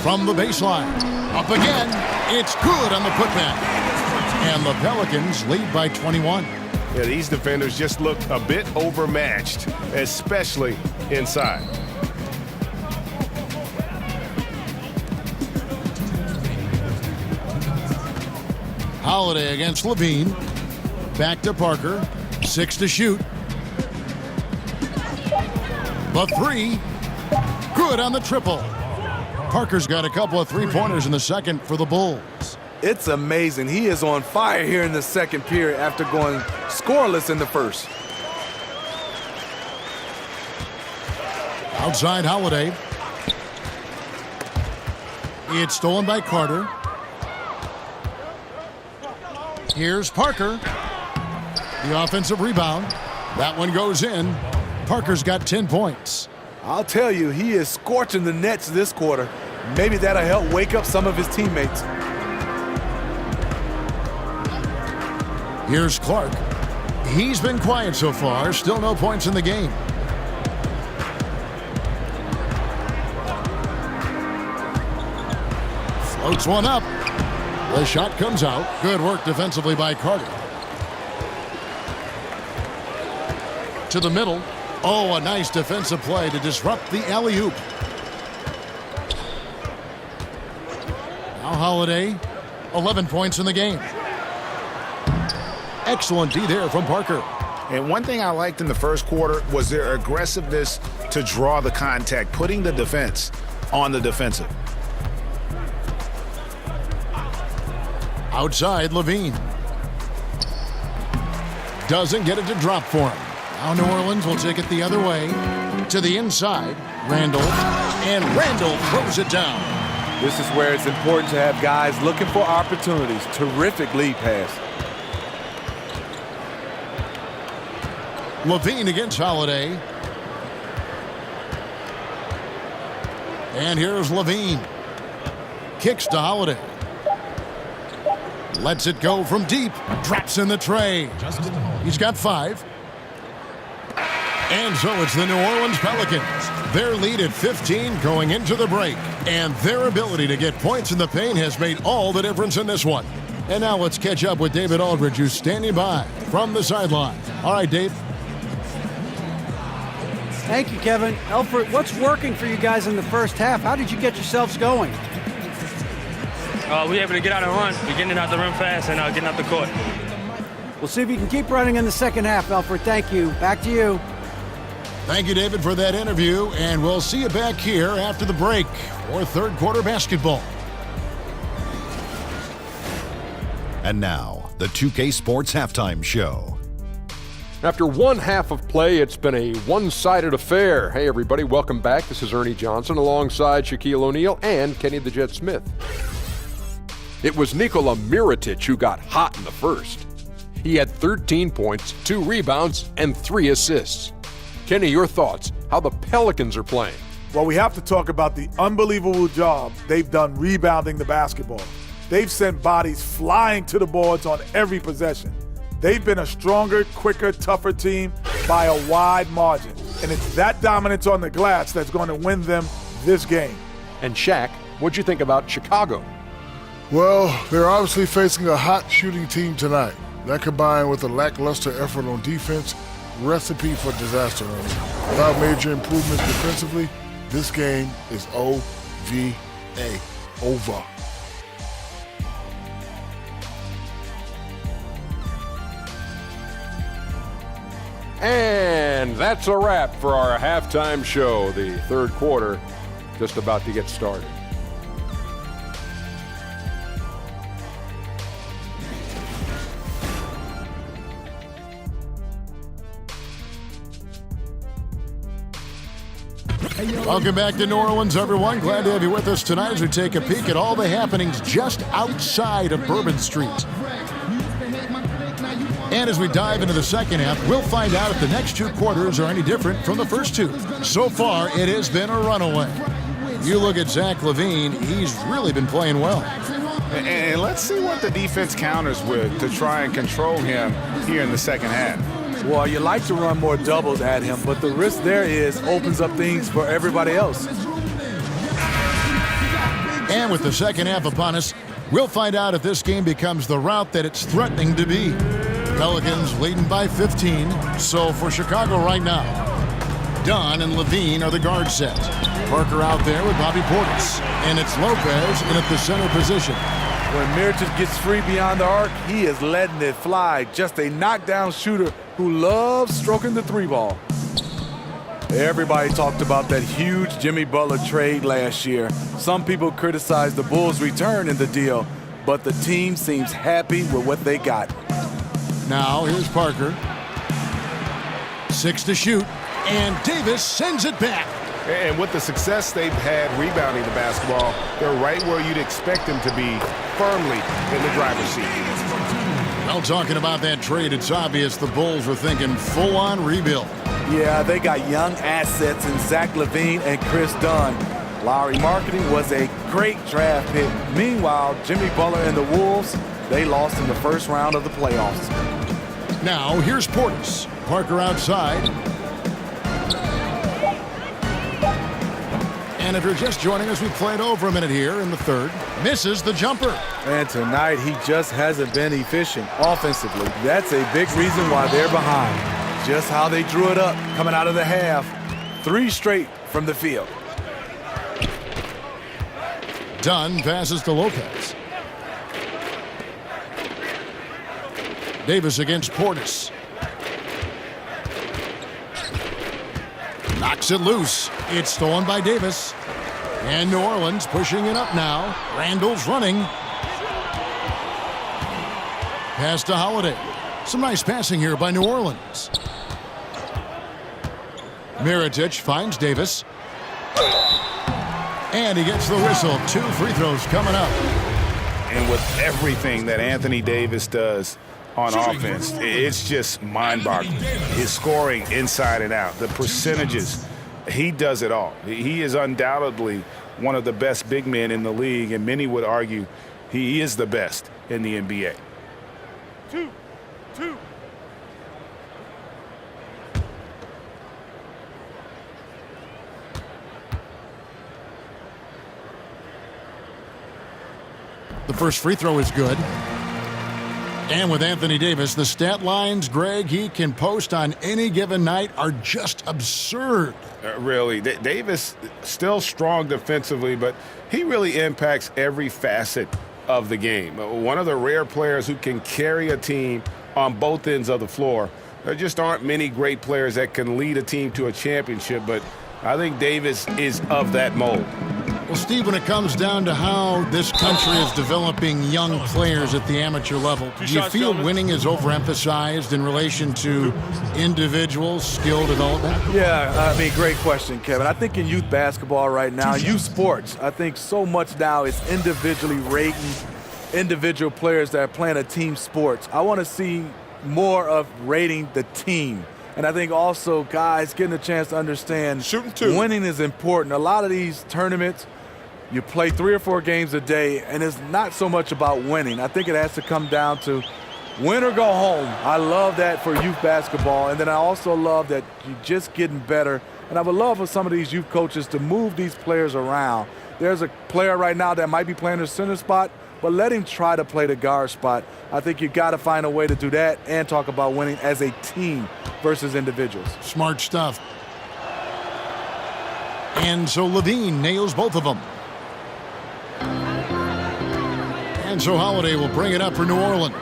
From the baseline. Up again. It's good on the putback. And the Pelicans lead by 21. Yeah, these defenders just look a bit overmatched, especially inside. Holiday against LaVine. Back to Parker. 6 to shoot. The 3. Good on the triple. Parker's got a couple of three-pointers in the second for the Bulls. It's amazing. He is on fire here in the second period after going scoreless in the first. Outside Holiday. It's stolen by Carter. Here's Parker. The offensive rebound. That one goes in. Parker's got 10 points. I'll tell you, he is scorching the Nets this quarter. Maybe that'll help wake up some of his teammates. Here's Clark. He's been quiet so far. Still no points in the game. Floats one up. The shot comes out. Good work defensively by Carter. To the middle. Oh, a nice defensive play to disrupt the alley-oop. Now Holiday, 11 points in the game. Excellent D there from Parker. And one thing I liked in the first quarter was their aggressiveness to draw the contact, putting the defense on the defensive. Outside, Levine. Doesn't get it to drop for him. Now New Orleans will take it the other way. To the inside, Randall. And Randall throws it down. This is where it's important to have guys looking for opportunities. Terrific lead pass. Levine against Holiday. And here's Levine. Kicks to Holiday. Lets it go from deep. Drops in the tray. He's got 5. And so it's the New Orleans Pelicans. Their lead at 15 going into the break. And their ability to get points in the paint has made all the difference in this one. And now let's catch up with David Aldridge, who's standing by from the sideline. All right, Dave. Thank you, Kevin. Alfred, what's working for you guys in the first half? How did you get yourselves going? We were able to get out and run. We're getting out the rim fast and getting out the court. We'll see if you can keep running in the second half, Alfred. Thank you. Back to you. Thank you, David, for that interview, and we'll see you back here after the break for third quarter basketball. And now, the 2K Sports Halftime Show. After one half of play, it's been a one-sided affair. Hey, everybody, welcome back. This is Ernie Johnson alongside Shaquille O'Neal and Kenny the Jet Smith. It was Nikola Mirotic who got hot in the first. He had 13 points, 2 rebounds, and 3 assists. Kenny, your thoughts, how the Pelicans are playing? Well, we have to talk about the unbelievable job they've done rebounding the basketball. They've sent bodies flying to the boards on every possession. They've been a stronger, quicker, tougher team by a wide margin. And it's that dominance on the glass that's going to win them this game. And Shaq, what'd you think about Chicago? Well, they're obviously facing a hot shooting team tonight. That combined with a lackluster effort on defense, recipe for disaster. Without major improvements defensively, this game is OVA, over. And that's a wrap for our halftime show. The third quarter just about to get started. Welcome back to New Orleans, everyone. Glad to have you with us tonight as we take a peek at all the happenings just outside of Bourbon Street. And as we dive into the second half, we'll find out if the next 2 quarters are any different from the first 2. So far, it has been a runaway. You look at Zach LaVine, he's really been playing well. And let's see what the defense counters with to try and control him here in the second half. Well, you like to run more doubles at him, but the risk there is opens up things for everybody else. And with the second half upon us, we'll find out if this game becomes the route that it's threatening to be. Pelicans leading by 15. So for Chicago right now, Dunn and Levine are the guard set. Parker out there with Bobby Portis. And it's Lopez in at the center position. When Mirotic gets free beyond the arc, he is letting it fly. Just a knockdown shooter who loves stroking the 3-ball. Everybody talked about that huge Jimmy Butler trade last year. Some people criticized the Bulls' return in the deal, but the team seems happy with what they got. Now here's Parker. 6 to shoot, and Davis sends it back. And with the success they've had rebounding the basketball, they're right where you'd expect them to be, firmly in the driver's seat. Well, talking about that trade, it's obvious the Bulls were thinking full-on rebuild. Yeah, they got young assets in Zach LaVine and Chris Dunn. Lowry marketing was a great draft pick. Meanwhile, Jimmy Butler and the Wolves, they lost in the first round of the playoffs. Now, here's Portis. Parker outside. And if you're just joining us, we've played over a minute here in the third. Misses the jumper. And tonight, he just hasn't been efficient offensively. That's a big reason why they're behind. Just how they drew it up coming out of the half. 3 straight from the field. Dunn passes to Lopez. Davis against Portis. Knocks it loose. It's stolen by Davis. And New Orleans pushing it up now. Randall's running. Pass to Holiday. Some nice passing here by New Orleans. Mirotic finds Davis. And he gets the whistle. 2 free throws coming up. And with everything that Anthony Davis does on offense, it's just mind-boggling. His scoring inside and out, the percentages, he does it all. He is undoubtedly one of the best big men in the league, and many would argue he is the best in the NBA. 2. The first free throw is good. And with Anthony Davis, the stat lines, Greg, he can post on any given night are just absurd. Really, Davis still strong defensively, but he really impacts every facet of the game. One of the rare players who can carry a team on both ends of the floor. There just aren't many great players that can lead a team to a championship, but I think Davis is of that mold. Well, Steve, when it comes down to how this country is developing young players at the amateur level, do you feel winning is overemphasized in relation to individual skill development? Yeah, I mean, great question, Kevin. I think in youth basketball right now, youth sports, I think so much now is individually rating individual players that are playing a team sports. I want to see more of rating the team. And I think also guys getting a chance to understand winning is important. A lot of these tournaments, you play 3 or 4 games a day, and it's not so much about winning. I think it has to come down to win or go home. I love that for youth basketball. And then I also love that you're just getting better. And I would love for some of these youth coaches to move these players around. There's a player right now that might be playing the center spot, but let him try to play the guard spot. I think you got to find a way to do that and talk about winning as a team versus individuals. Smart stuff. And so LaVine nails both of them. And so Holiday will bring it up for New Orleans.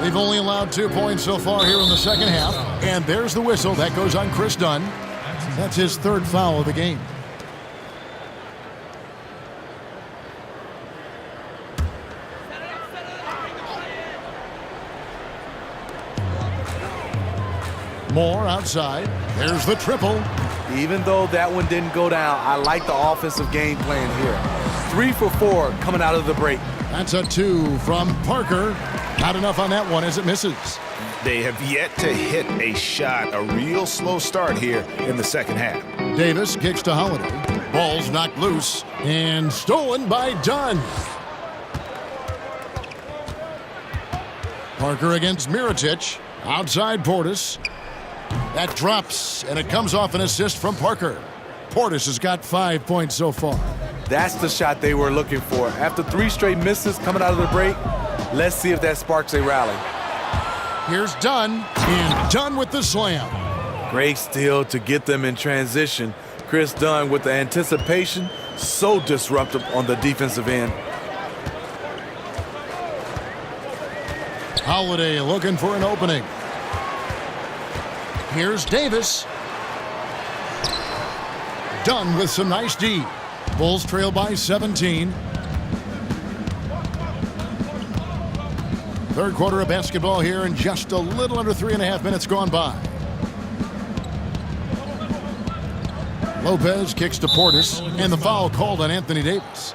They've only allowed 2 points so far here in the second half. And there's the whistle. That goes on Chris Dunn. That's his 3rd foul of the game. Moore outside. There's the triple. Even though that one didn't go down, I like the offensive game plan here. 3 for 4 coming out of the break. That's a 2 from Parker. Not enough on that one as it misses. They have yet to hit a shot, a real slow start here in the second half. Davis kicks to Holiday. Ball's knocked loose and stolen by Dunn. Parker against Mirotic. Outside Portis. That drops, and it comes off an assist from Parker. Portis has got 5 points so far. That's the shot they were looking for. After 3 straight misses coming out of the break, let's see if that sparks a rally. Here's Dunn, and Dunn with the slam. Great steal to get them in transition. Chris Dunn with the anticipation, so disruptive on the defensive end. Holiday looking for an opening. Here's Davis. Dunn with some nice D. Bulls trail by 17. Third quarter of basketball here, and just a little under 3.5 minutes gone by. Lopez kicks to Portis, and the foul called on Anthony Davis.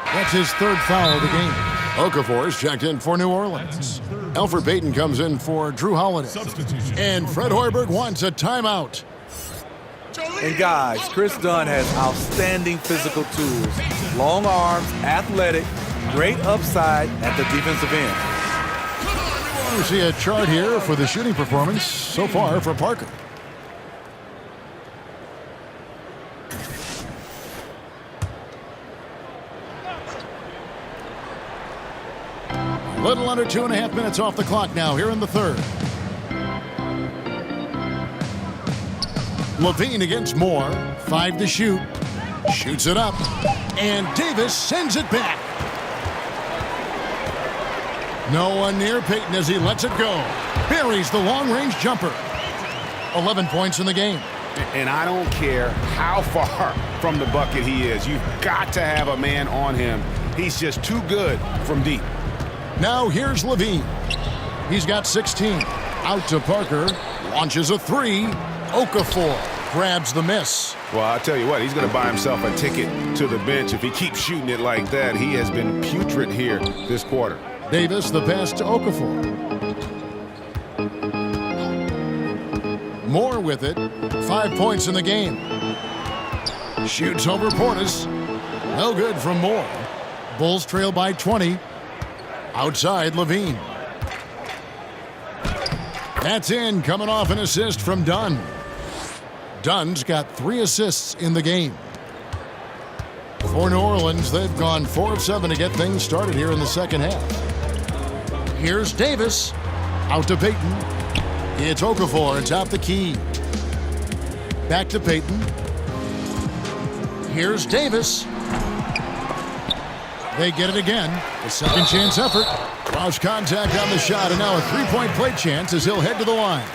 That's his 3rd foul of the game. Okafor is checked in for New Orleans. Elfrid Payton comes in for Drew Holiday. And Fred Hoiberg wants a timeout. And guys, Chris Dunn has outstanding physical tools. Long arms, athletic, great upside at the defensive end. You see a chart here for the shooting performance so far for Parker. A little under 2.5 minutes off the clock now here in the third. Levine against Moore. 5 to shoot. Shoots it up. And Davis sends it back. No one near Payton as he lets it go. Buries the long-range jumper. 11 points in the game. And I don't care how far from the bucket he is. You've got to have a man on him. He's just too good from deep. Now here's Levine. He's got 16. Out to Parker. Launches a 3. Okafor grabs the miss. Well, I'll tell you what, he's going to buy himself a ticket to the bench. If he keeps shooting it like that, he has been putrid here this quarter. Davis, the pass to Okafor. Moore with it. 5 points in the game. Shoots over Portis. No good from Moore. Bulls trail by 20. Outside Levine. That's in, coming off an assist from Dunn. Dunn's got 3 assists in the game. For New Orleans, they've gone 4 of 7 to get things started here in the second half. Here's Davis. Out to Payton. It's Okafor atop the key. Back to Payton. Here's Davis. They get it again. A second chance effort. Lost contact on the shot, and now a 3-point play chance as he'll head to the line.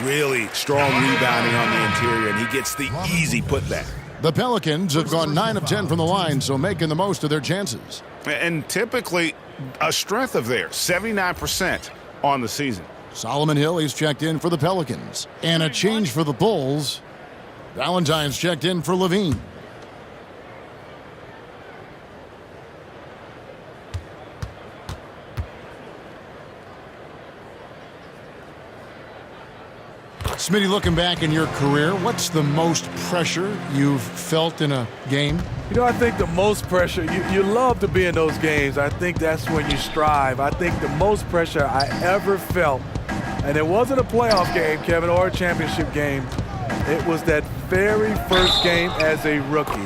Really strong rebounding on the interior, and he gets the easy putback. The Pelicans have gone 9 of 10 from the line, so making the most of their chances. And typically a strength of theirs, 79% on the season. Solomon Hill, he's checked in for the Pelicans. And a change for the Bulls. Valentine's checked in for Levine. Smitty, looking back in your career, what's the most pressure you've felt in a game? You know, I think the most pressure, you love to be in those games. I think that's when you strive. I think the most pressure I ever felt, and it wasn't a playoff game, Kevin, or a championship game. It was that very first game as a rookie,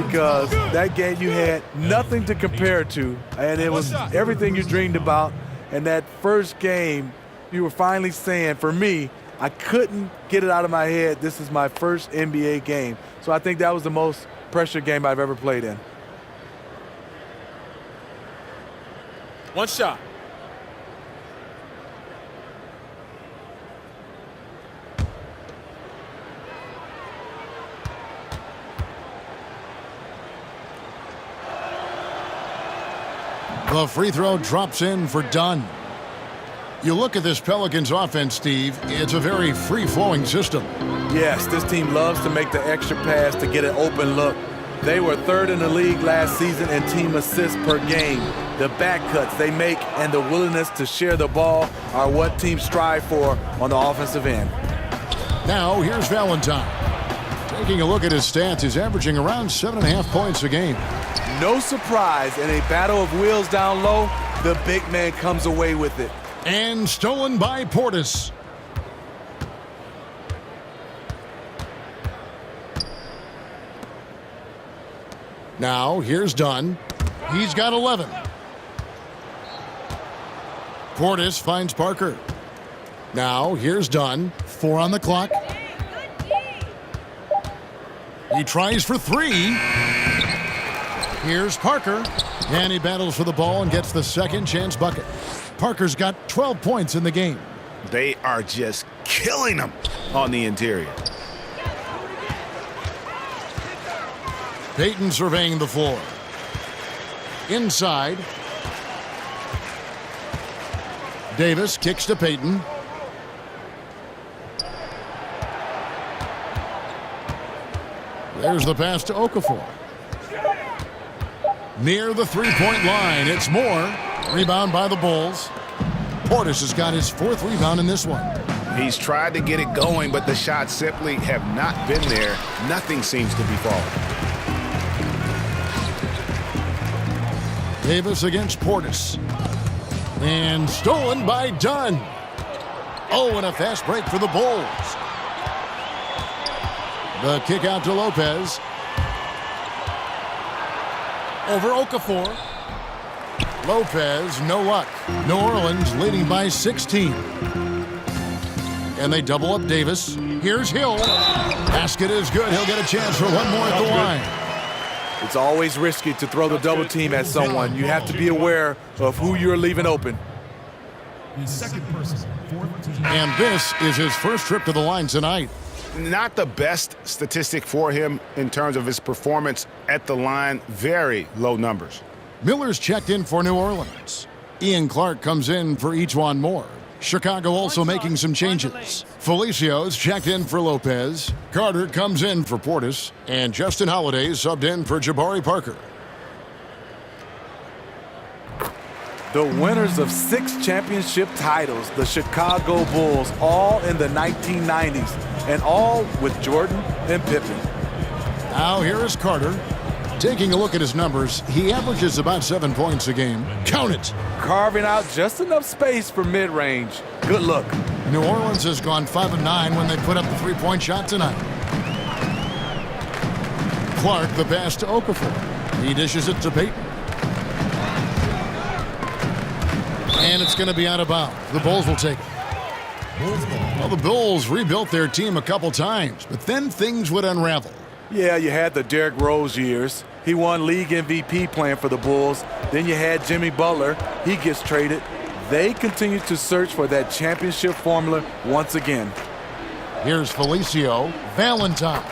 because that game you had nothing to compare to, and it was everything you dreamed about. And that first game, you were finally saying, for me, I couldn't get it out of my head. This is my first NBA game. So I think that was the most pressure game I've ever played in. One shot. The free throw drops in for Dunn. You look at this Pelicans offense, Steve, it's a very free-flowing system. Yes, this team loves to make the extra pass to get an open look. They were 3rd in the league last season in team assists per game. The back cuts they make and the willingness to share the ball are what teams strive for on the offensive end. Now, here's Valentine. Taking a look at his stats, he's averaging around 7.5 points a game. No surprise, in a battle of wheels down low, the big man comes away with it. And stolen by Portis. Now, here's Dunn. He's got 11. Portis finds Parker. Now, here's Dunn. 4 on the clock. He tries for 3. Here's Parker. And he battles for the ball and gets the second chance bucket. Parker's got 12 points in the game. They are just killing them on the interior. Payton surveying the floor. Inside. Davis kicks to Payton. There's the pass to Okafor. Near the three-point line, it's more. Rebound by the Bulls. Portis has got his 4th rebound in this one. He's tried to get it going, but the shots simply have not been there. Nothing seems to be falling. Davis against Portis. And stolen by Dunn. Oh, and a fast break for the Bulls. The kick out to Lopez. Over Okafor. Lopez, no luck. New Orleans leading by 16. And they double up Davis. Here's Hill. Basket is good. He'll get a chance for one more at the line. It's always risky to throw the double team at someone. You have to be aware of who you're leaving open. Second person, 14. And this is his first trip to the line tonight. Not the best statistic for him in terms of his performance at the line. Very low numbers. Miller's checked in for New Orleans. Ian Clark comes in for Ejuan Moore. Chicago also making some changes. Felicio's checked in for Lopez. Carter comes in for Portis. And Justin Holiday subbed in for Jabari Parker. The winners of 6 championship titles, the Chicago Bulls, all in the 1990s, and all with Jordan and Pippen. Now here is Carter. Taking a look at his numbers, he averages about 7 points a game. Count it! Carving out just enough space for mid-range. Good look. New Orleans has gone 5 of 9 when they put up the three-point shot tonight. Clark, the pass to Okafor. He dishes it to Payton. And it's going to be out of bounds. The Bulls will take it. Well, the Bulls rebuilt their team a couple times, but then things would unravel. Yeah, you had the Derrick Rose years. He won league MVP playing for the Bulls. Then you had Jimmy Butler. He gets traded. They continue to search for that championship formula once again. Here's Felicio. Valentine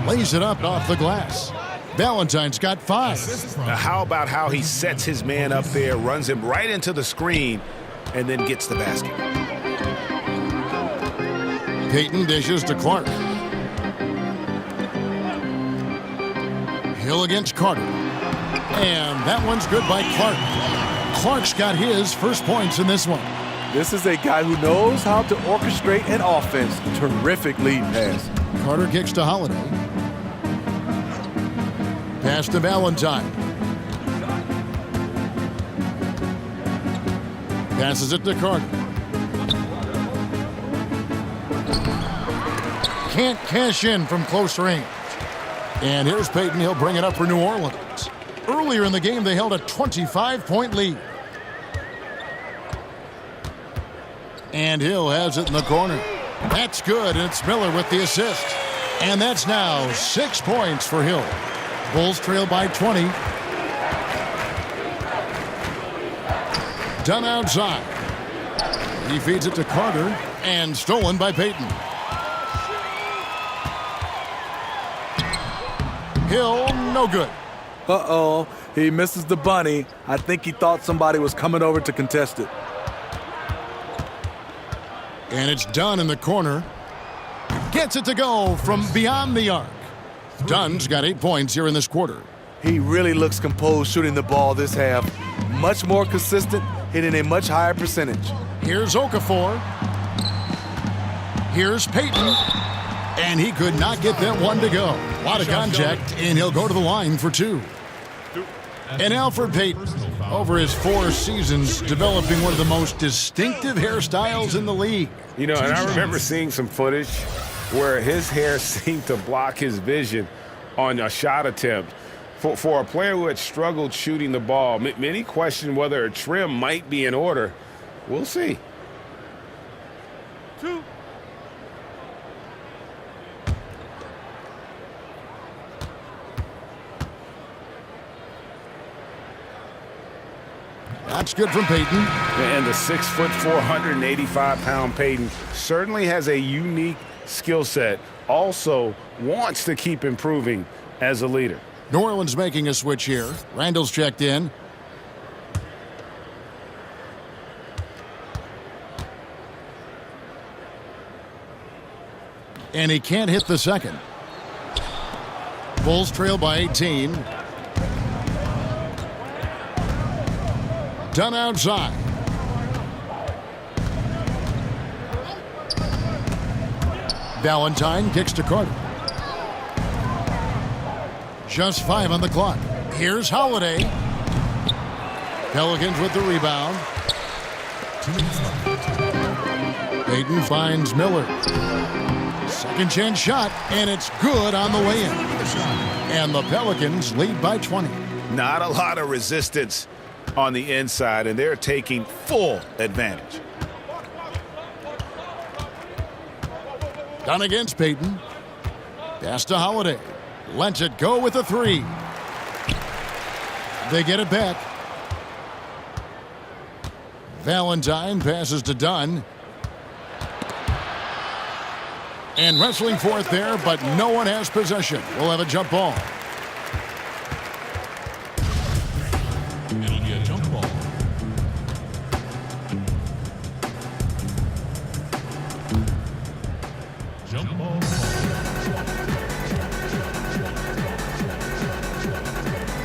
lays it up off the glass. Valentine's got 5. Now, how about how he sets his man up there, runs him right into the screen, and then gets the basket. Payton dishes to Clark. Hill against Carter. And that one's good by Clark. Clark's got his first points in this one. This is a guy who knows how to orchestrate an offense. Terrific lead pass. Carter kicks to Holiday. Pass to Valentine. Passes it to Carter. Can't cash in from close range. And here's Payton. He'll bring it up for New Orleans. Earlier in the game, they held a 25-point lead. And Hill has it in the corner. That's good, and it's Miller with the assist. And that's now 6 points for Hill. Bulls trail by 20. Done outside. He feeds it to Carter, and stolen by Payton. Hill, no good. Uh-oh, he misses the bunny. I think he thought somebody was coming over to contest it. And it's Dunn in the corner. Gets it to go from beyond the arc. Dunn's got 8 points here in this quarter. He really looks composed shooting the ball this half. Much more consistent, hitting a much higher percentage. Here's Okafor. Here's Payton. And he could not get that one to go. A lot of contact, and he'll go to the line for 2. And Alfred Payton, over his 4 seasons, developing one of the most distinctive hairstyles in the league. You know, and I remember seeing some footage where his hair seemed to block his vision on a shot attempt. For a player who had struggled shooting the ball, many question whether a trim might be in order. We'll see. 2. That's good from Payton. And the 6'4", 485-pound Payton certainly has a unique skill set. Also wants to keep improving as a leader. New Orleans making a switch here. Randall's checked in. And he can't hit the second. Bulls trail by 18. Done outside. Valentine kicks to Carter. Just 5 on the clock. Here's Holiday. Pelicans with the rebound. Payton finds Miller. Second chance shot, and it's good on the way in. And the Pelicans lead by 20. Not a lot of resistance on the inside, and they're taking full advantage. Done against Payton. Pass to Holiday. Lets it go with a 3. They get it back. Valentine passes to Dunn. And wrestling for it there, but no one has possession. We'll have a jump ball. It'll be a jump ball. Jump ball.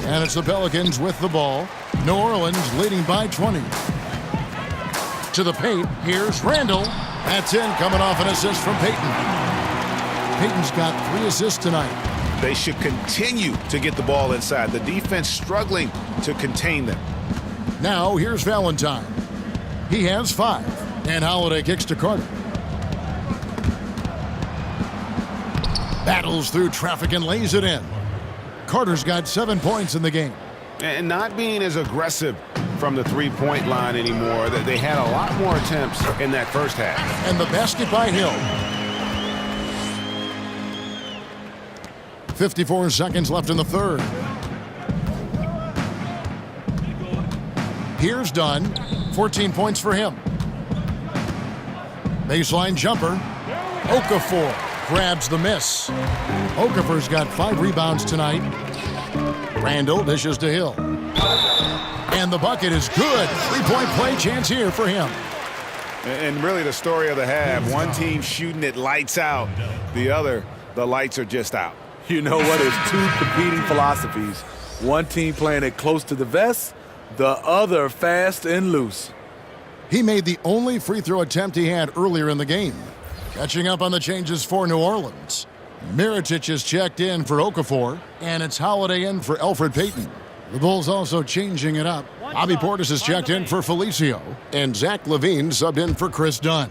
And it's the Pelicans with the ball. New Orleans leading by 20. To the paint, here's Randall. That's in, coming off an assist from Payton. Payton's got 3 assists tonight. They should continue to get the ball inside. The defense struggling to contain them. Now here's Valentine. He has 5. And Holiday kicks to Carter. Battles through traffic and lays it in. Carter's got 7 points in the game. And not being as aggressive from the three-point line anymore. They had a lot more attempts in that first half. And the basket by Hill. 54 seconds left in the third. Here's Dunn. 14 points for him. Baseline jumper. Okafor grabs the miss. Okafor's got 5 rebounds tonight. Randall dishes to Hill. And the bucket is good. 3-point play chance here for him. And really the story of the half. One team shooting it lights out. The other, the lights are just out. You know what? It's 2 competing philosophies. One team playing it close to the vest, the other fast and loose. He made the only free throw attempt he had earlier in the game. Catching up on the changes for New Orleans. Mirotic is checked in for Okafor, and it's Holiday in for Elfrid Payton. The Bulls also changing it up. Bobby Portis is checked in for Felicio, and Zach LaVine subbed in for Chris Dunn.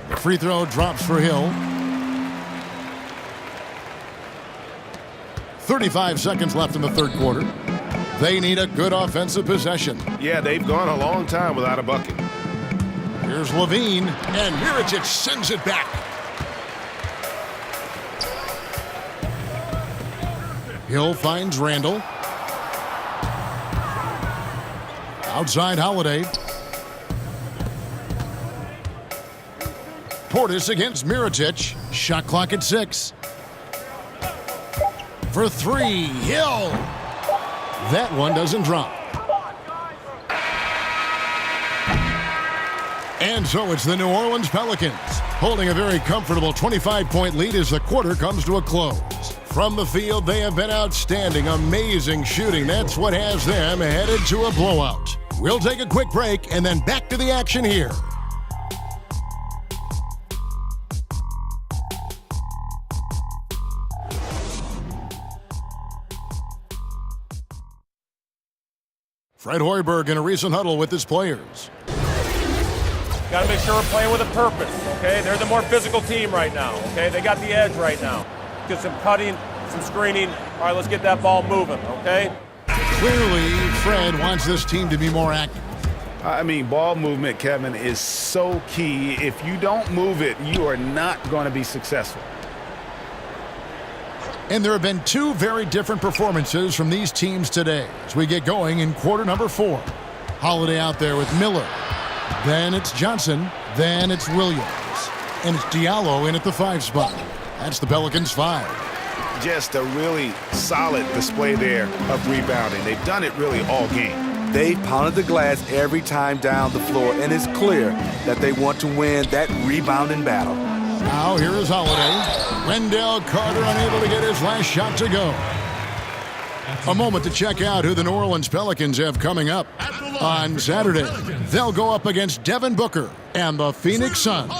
The free throw drops for Hill. 35 seconds left in the third quarter. They need a good offensive possession. Yeah, they've gone a long time without a bucket. Here's LaVine, and Mirotic sends it back. Hill finds Randall. Outside Holiday. Portis against Mirotic. Shot clock at 6. For 3, Hill. That one doesn't drop. And so it's the New Orleans Pelicans, holding a very comfortable 25-point lead as the quarter comes to a close. From the field, they have been outstanding, amazing shooting. That's what has them headed to a blowout. We'll take a quick break and then back to the action here. Fred Hoiberg in a recent huddle with his players. Got to make sure we're playing with a purpose, okay? They're the more physical team right now, okay? They got the edge right now. Get some cutting, some screening. All right, let's get that ball moving, okay? Clearly, Fred wants this team to be more active. I mean, ball movement, Kevin, is so key. If you don't move it, you are not going to be successful. And there have been 2 very different performances from these teams today as we get going in quarter number 4. Holiday out there with Miller. Then it's Johnson. Then it's Williams. And it's Diallo in at the 5 spot. That's the Pelicans 5. Just a really solid display there of rebounding. They've done it really all game. They've pounded the glass every time down the floor, and it's clear that they want to win that rebounding battle. Now here is Holiday. Wendell Carter unable to get his last shot to go. A moment to check out who the New Orleans Pelicans have coming up. On Saturday, they'll go up against Devin Booker and the Phoenix Suns.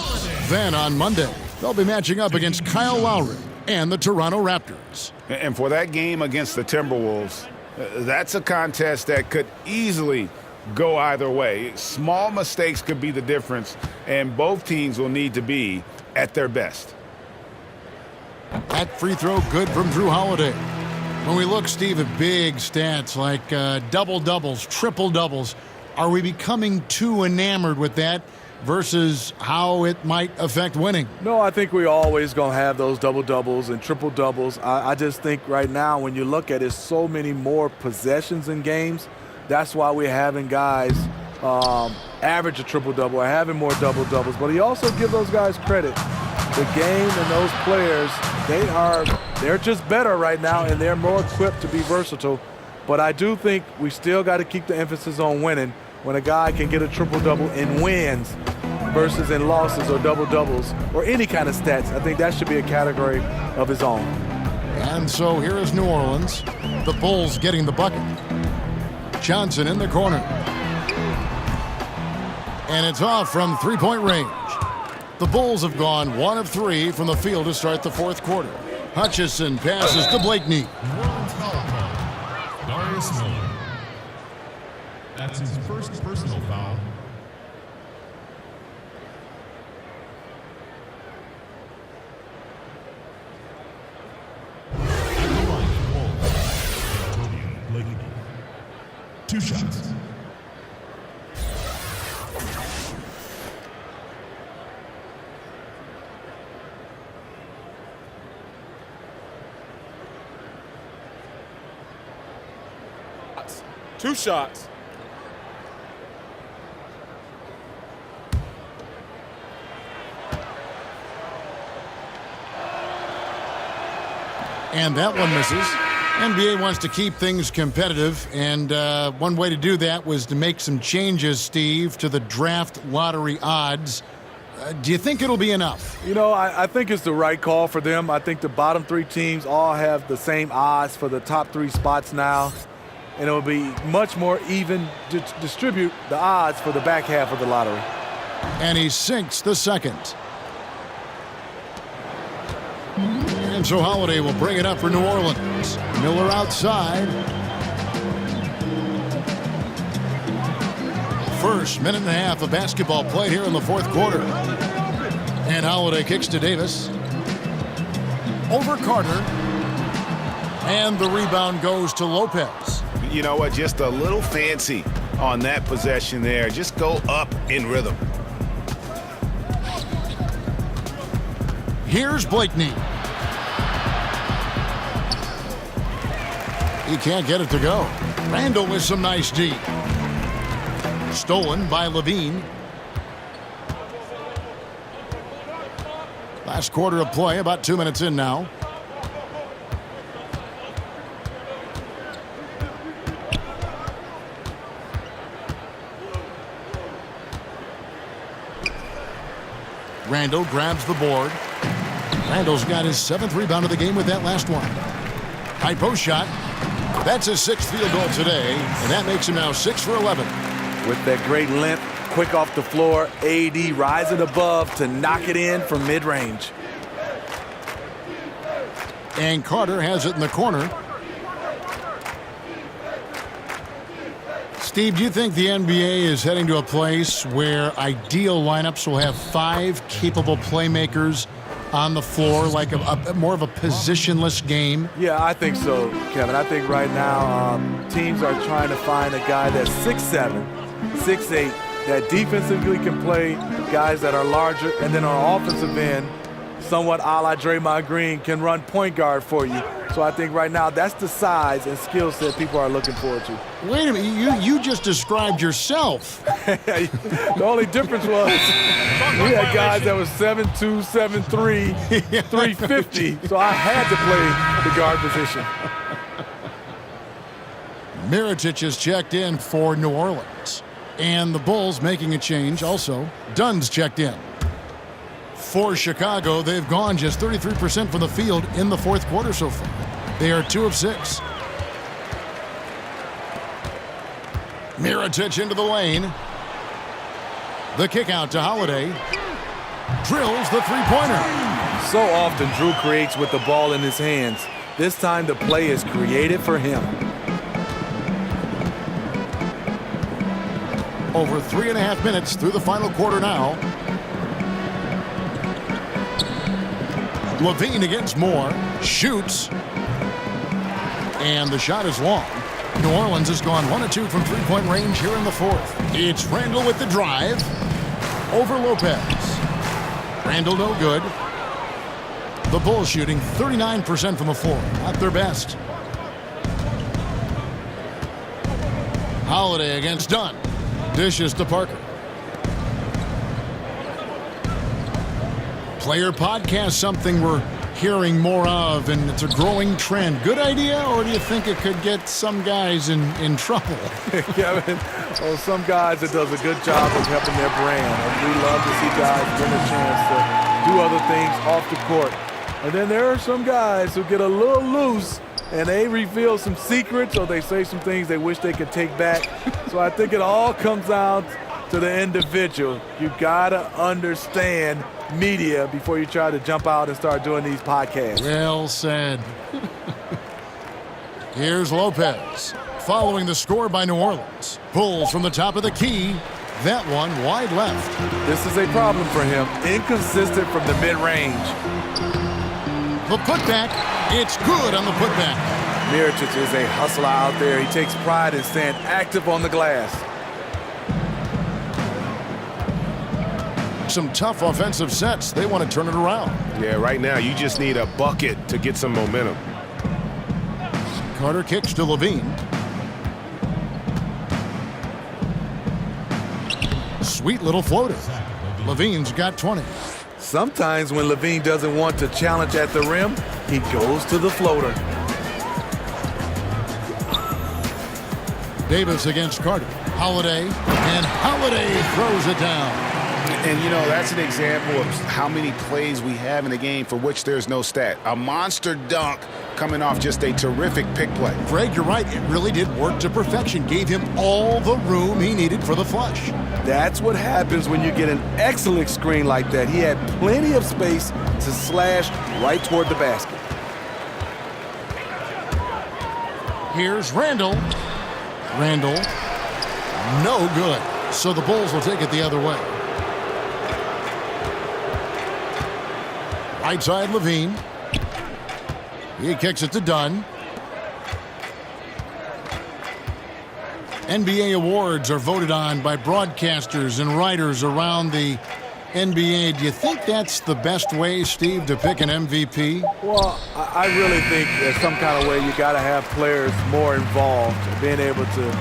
Then on Monday, they'll be matching up against Kyle Lowry and the Toronto Raptors. And for that game against the Timberwolves, that's a contest that could easily go either way. Small mistakes could be the difference, and both teams will need to be at their best. That free throw good from Drew Holiday. When we look, Steve, at big stats like double-doubles, triple-doubles, are we becoming too enamored with that versus how it might affect winning? No, I think we're always going to have those double-doubles and triple-doubles. I just think right now when you look at it, so many more possessions in games. That's why we're having guys average a triple-double or having more double-doubles. But you also give those guys credit. The game and those players, they're just better right now, and they're more equipped to be versatile. But I do think we still got to keep the emphasis on winning. When a guy can get a triple-double in wins versus in losses or double-doubles or any kind of stats, I think that should be a category of his own. And so here is New Orleans. The Bulls getting the bucket. Johnson in the corner. And it's off from three-point range. The Bulls have gone 1 of 3 from the field to start the fourth quarter. Hutchison passes to Blakeney. New Orleans foul call. Darius Miller. That's his first personal foul. At the line for Bulls, Antonio Blakeney. 2 shots. Two shots. And that one misses. NBA wants to keep things competitive, and one way to do that was to make some changes, Steve, to the draft lottery odds. Do you think it'll be enough? You know, I think it's the right call for them. I think the bottom 3 teams all have the same odds for the top 3 spots now. And it will be much more even to distribute the odds for the back half of the lottery. And he sinks the second. And so Holiday will bring it up for New Orleans. Miller outside. First minute and a half of basketball played here in the fourth quarter. And Holiday kicks to Davis. Over Carter. And the rebound goes to Lopez. You know what? Just a little fancy on that possession there. Just go up in rhythm. Here's Blakeney. He can't get it to go. Randall with some nice D. Stolen by Levine. Last quarter of play, about 2 minutes in now. Randall grabs the board. Randall's got his 7th rebound of the game with that last one. High post shot. That's his 6th field goal today, and that makes him now 6 for 11. With that great length, quick off the floor, AD rising above to knock it in from mid-range. And Carter has it in the corner. Steve, do you think the NBA is heading to a place where ideal lineups will have 5 capable playmakers on the floor, like a more of a positionless game? Yeah, I think so, Kevin. I think right now teams are trying to find a guy that's 6'7", 6'8", that defensively can play, guys that are larger, and then on offensive end, somewhat a la Draymond Green, can run point guard for you. So I think right now that's the size and skill set people are looking forward to. Wait a minute, you just described yourself. The only difference was we had guys that were 7'2", 7'3", 350, so I had to play the guard position. Mirotic is checked in for New Orleans. And the Bulls making a change also. Dunn's checked in. For Chicago, they've gone just 33% from the field in the fourth quarter so far. They are 2 of 6. Mirotic into the lane. The kick out to Holiday. Drills the three-pointer. So often Drew creates with the ball in his hands. This time the play is created for him. Over 3.5 minutes through the final quarter now. Levine against Moore. Shoots. And the shot is long. New Orleans has gone 1 of 2 from three-point range here in the fourth. It's Randall with the drive. Over Lopez. Randall no good. The Bulls shooting 39% from the floor. Not their best. Holiday against Dunn. Dishes to Parker. Player podcast, something we're hearing more of, and it's a growing trend. Good idea, or do you think it could get some guys in trouble? Kevin, some guys, it does a good job of helping their brand. And we love to see guys get a chance to do other things off the court. And then there are some guys who get a little loose, and they reveal some secrets, or they say some things they wish they could take back. So I think it all comes down to the individual. You gotta understand media before you try to jump out and start doing these podcasts. Well said. Here's Lopez following the score by New Orleans. Pulls from the top of the key. That one wide left. This is a problem for him. Inconsistent from the mid-range. The putback. It's good on the putback. Mirotic is a hustler out there. He takes pride in staying active on the glass. Some tough offensive sets. They want to turn it around. Yeah, right now you just need a bucket to get some momentum. Carter kicks to Levine. Sweet little floater. Levine's got 20. Sometimes when Levine doesn't want to challenge at the rim, he goes to the floater. Davis against Carter. Holiday, and Holiday throws it down. And, you know, that's an example of how many plays we have in the game for which there's no stat. A monster dunk coming off just a terrific pick play. Greg, you're right. It really did work to perfection. Gave him all the room he needed for the flush. That's what happens when you get an excellent screen like that. He had plenty of space to slash right toward the basket. Here's Randall. Randall, no good. So the Bulls will take it the other way. Right side, Levine. He kicks it to Dunn. NBA awards are voted on by broadcasters and writers around the NBA. Do you think that's the best way, Steve, to pick an MVP? Well, I really think there's some kind of way you got to have players more involved, being able to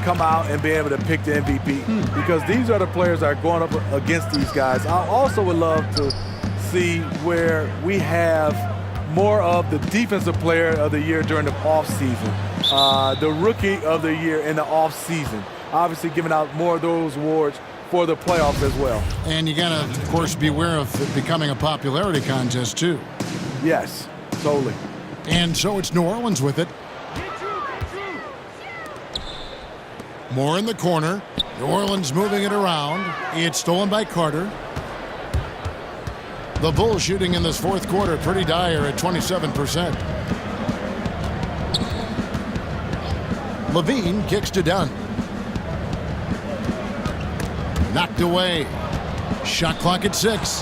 come out and be able to pick the MVP, because these are the players that are going up against these guys. I also would love to see where we have more of the defensive player of the year during the offseason, the rookie of the year in the offseason, obviously giving out more of those awards for the playoffs as well. And you got to, of course, be aware of it becoming a popularity contest, too. Yes, totally. And so it's New Orleans with it. Moore in the corner. New Orleans moving it around. It's stolen by Carter. The Bulls shooting in this fourth quarter pretty dire at 27%. Levine kicks to Dunn. Knocked away. Shot clock at 6.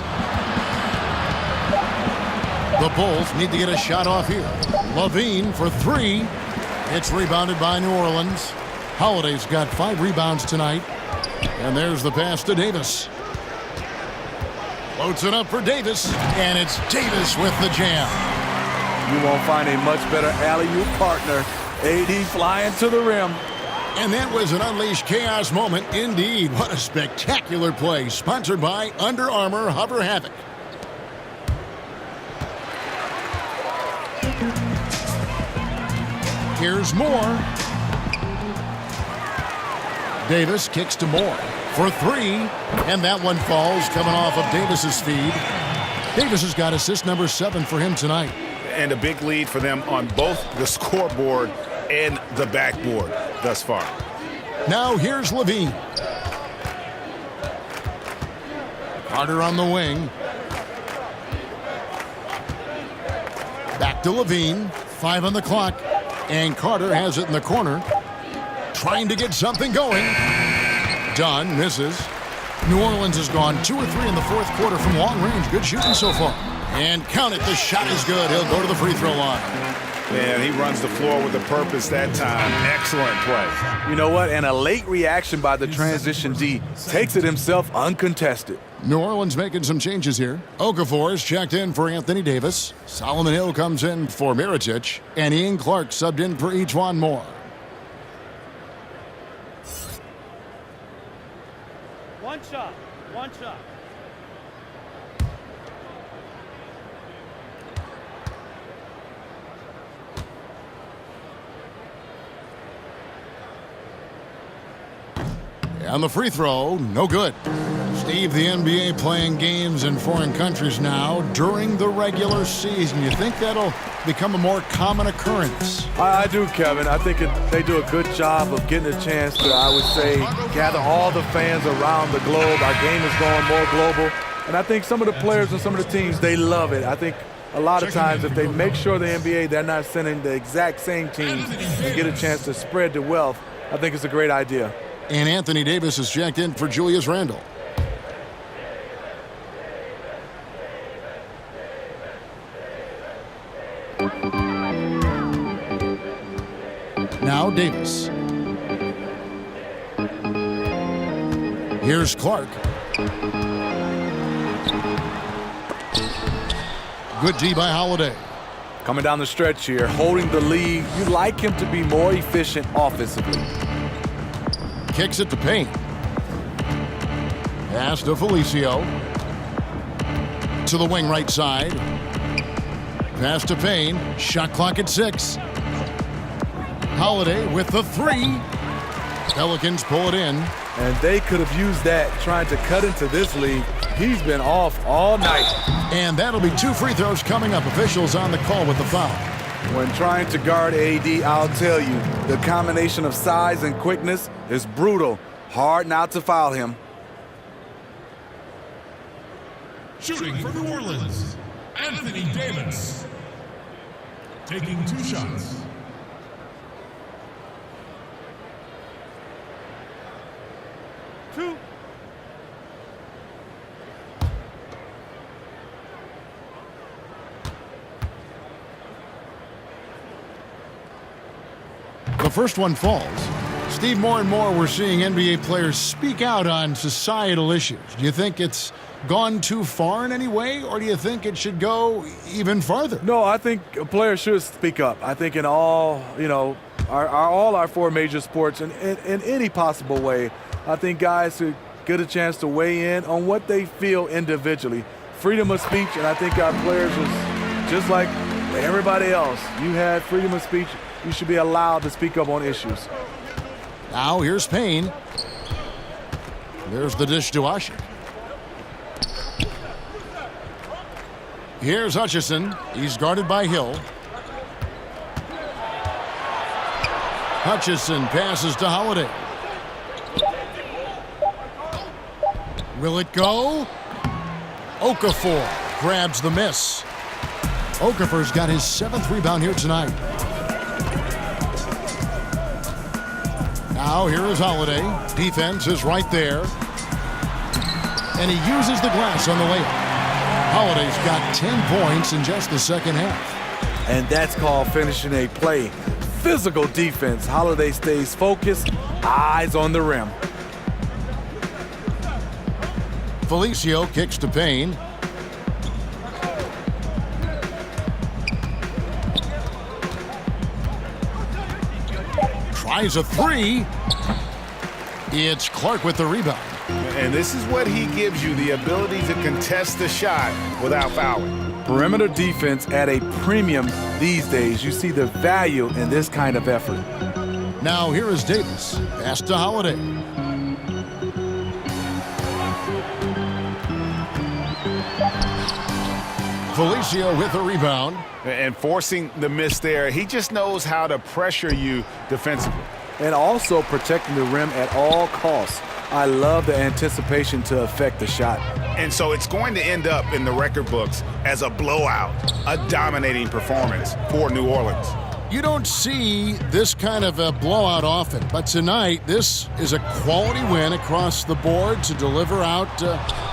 The Bulls need to get a shot off here. Levine for 3. It's rebounded by New Orleans. Holiday's got 5 rebounds tonight. And there's the pass to Davis. Floats it up for Davis. And it's Davis with the jam. You won't find a much better alley-oop partner. AD flying to the rim. And that was an unleashed chaos moment indeed. What a spectacular play. Sponsored by Under Armour Hover Havoc. Here's Moore. Davis kicks to Moore. for three, and that one falls coming off of Davis's feed. Davis has got assist number 7 for him tonight. And a big lead for them on both the scoreboard and the backboard thus far. Now here's Levine. Carter on the wing. Back to Levine. 5 on the clock. And Carter has it in the corner. Trying to get something going. Dunn misses. New Orleans has gone 2 or 3 in the fourth quarter from long range. Good shooting so far. And count it. The shot is good. He'll go to the free throw line. Man, he runs the floor with a purpose that time. Excellent play. You know what? And a late reaction by the transition D takes it himself uncontested. New Orleans making some changes here. Okafor is checked in for Anthony Davis. Solomon Hill comes in for Mirotic. And Ian Clark subbed in for Ejuan Moore. One shot. And the free throw, no good. Steve, the NBA playing games in foreign countries now during the regular season. You think that'll become a more common occurrence? I do, Kevin. I think they do a good job of getting a chance to, I would say, gather all the fans around the globe. Our game is going more global. And I think some of the players and some of the teams, they love it. I think a lot of times if they make sure the NBA, they're not sending the exact same teams and get a chance to spread the wealth, I think it's a great idea. And Anthony Davis is checked in for Julius Randle. Now Davis. Here's Clark. Good D by Holiday. Coming down the stretch here, holding the lead. You'd like him to be more efficient offensively. Kicks it to Payne. Pass to Felicio. To the wing right side. Pass to Payne. Shot clock at 6. Holiday with the 3. Pelicans pull it in. And they could have used that trying to cut into this lead. He's been off all night. And that'll be 2 free throws coming up. Officials on the call with the foul. When trying to guard AD, I'll tell you, the combination of size and quickness is brutal. Hard not to foul him. Shooting for New Orleans, Anthony Davis. Taking 2 shots. The first one falls. Steve, more and more we're seeing NBA players speak out on societal issues. Do you think it's gone too far in any way, or do you think it should go even farther? No, I think a player should speak up. I think in all, all our 4 major sports, in any possible way, I think guys should get a chance to weigh in on what they feel individually. Freedom of speech, and I think our players is just like everybody else. You had freedom of speech. You should be allowed to speak up on issues. Now here's Payne. There's the dish to Ashik. Here's Hutchison. He's guarded by Hill. Hutchison passes to Holiday. Will it go? Okafor grabs the miss. Okafor's got his 7th rebound here tonight. Now here is Holiday. Defense is right there. And he uses the glass on the layup. Holiday's got 10 points in just the second half. And that's called finishing a play. Physical defense. Holiday stays focused, eyes on the rim. Felicio kicks to Payne. Tries a 3. It's Clark with the rebound. And this is what he gives you, the ability to contest the shot without fouling. Perimeter defense at a premium these days. You see the value in this kind of effort. Now here is Davis. Pass to Holiday. Felicio with a rebound. And forcing the miss there, he just knows how to pressure you defensively. And also protecting the rim at all costs. I love the anticipation to affect the shot. And so it's going to end up in the record books as a blowout, a dominating performance for New Orleans. You don't see this kind of a blowout often, but tonight this is a quality win across the board to deliver out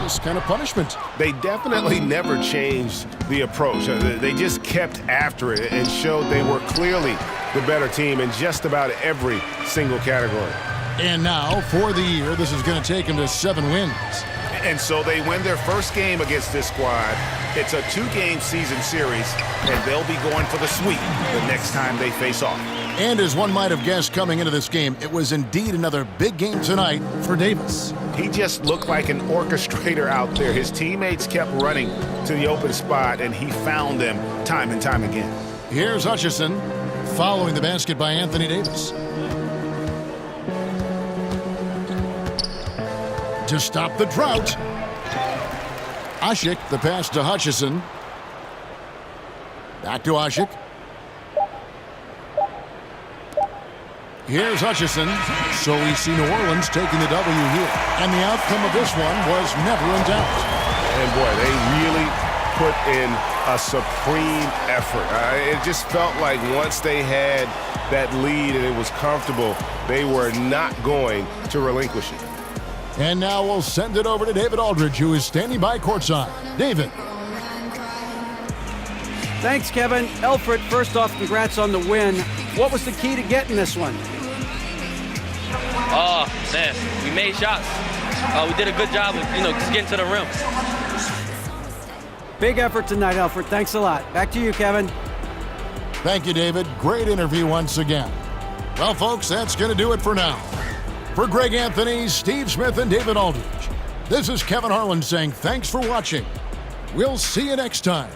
this kind of punishment. They definitely never changed the approach. They just kept after it and showed they were clearly the better team in just about every single category. And now, for the year, this is going to take them to 7 wins. And so they win their first game against this squad. It's a 2-game season series, and they'll be going for the sweep the next time they face off. And as one might have guessed coming into this game, it was indeed another big game tonight for Davis. He just looked like an orchestrator out there. His teammates kept running to the open spot, and he found them time and time again. Here's Hutchison following the basket by Anthony Davis. To stop the drought. Ashik, the pass to Hutchison. Back to Ashik. Here's Hutchison. So we see New Orleans taking the W here. And the outcome of this one was never in doubt. And boy, they really put in a supreme effort. It just felt like once they had that lead and it was comfortable, they were not going to relinquish it. And now we'll send it over to David Aldridge, who is standing by courtside. David. Thanks, Kevin. Elfrid, first off, congrats on the win. What was the key to getting this one? Oh, man, we made shots. We did a good job of, just getting to the rim. Big effort tonight, Elfrid. Thanks a lot. Back to you, Kevin. Thank you, David. Great interview once again. Well, folks, that's going to do it for now. For Greg Anthony, Steve Smith, and David Aldridge, this is Kevin Harlan saying thanks for watching. We'll see you next time.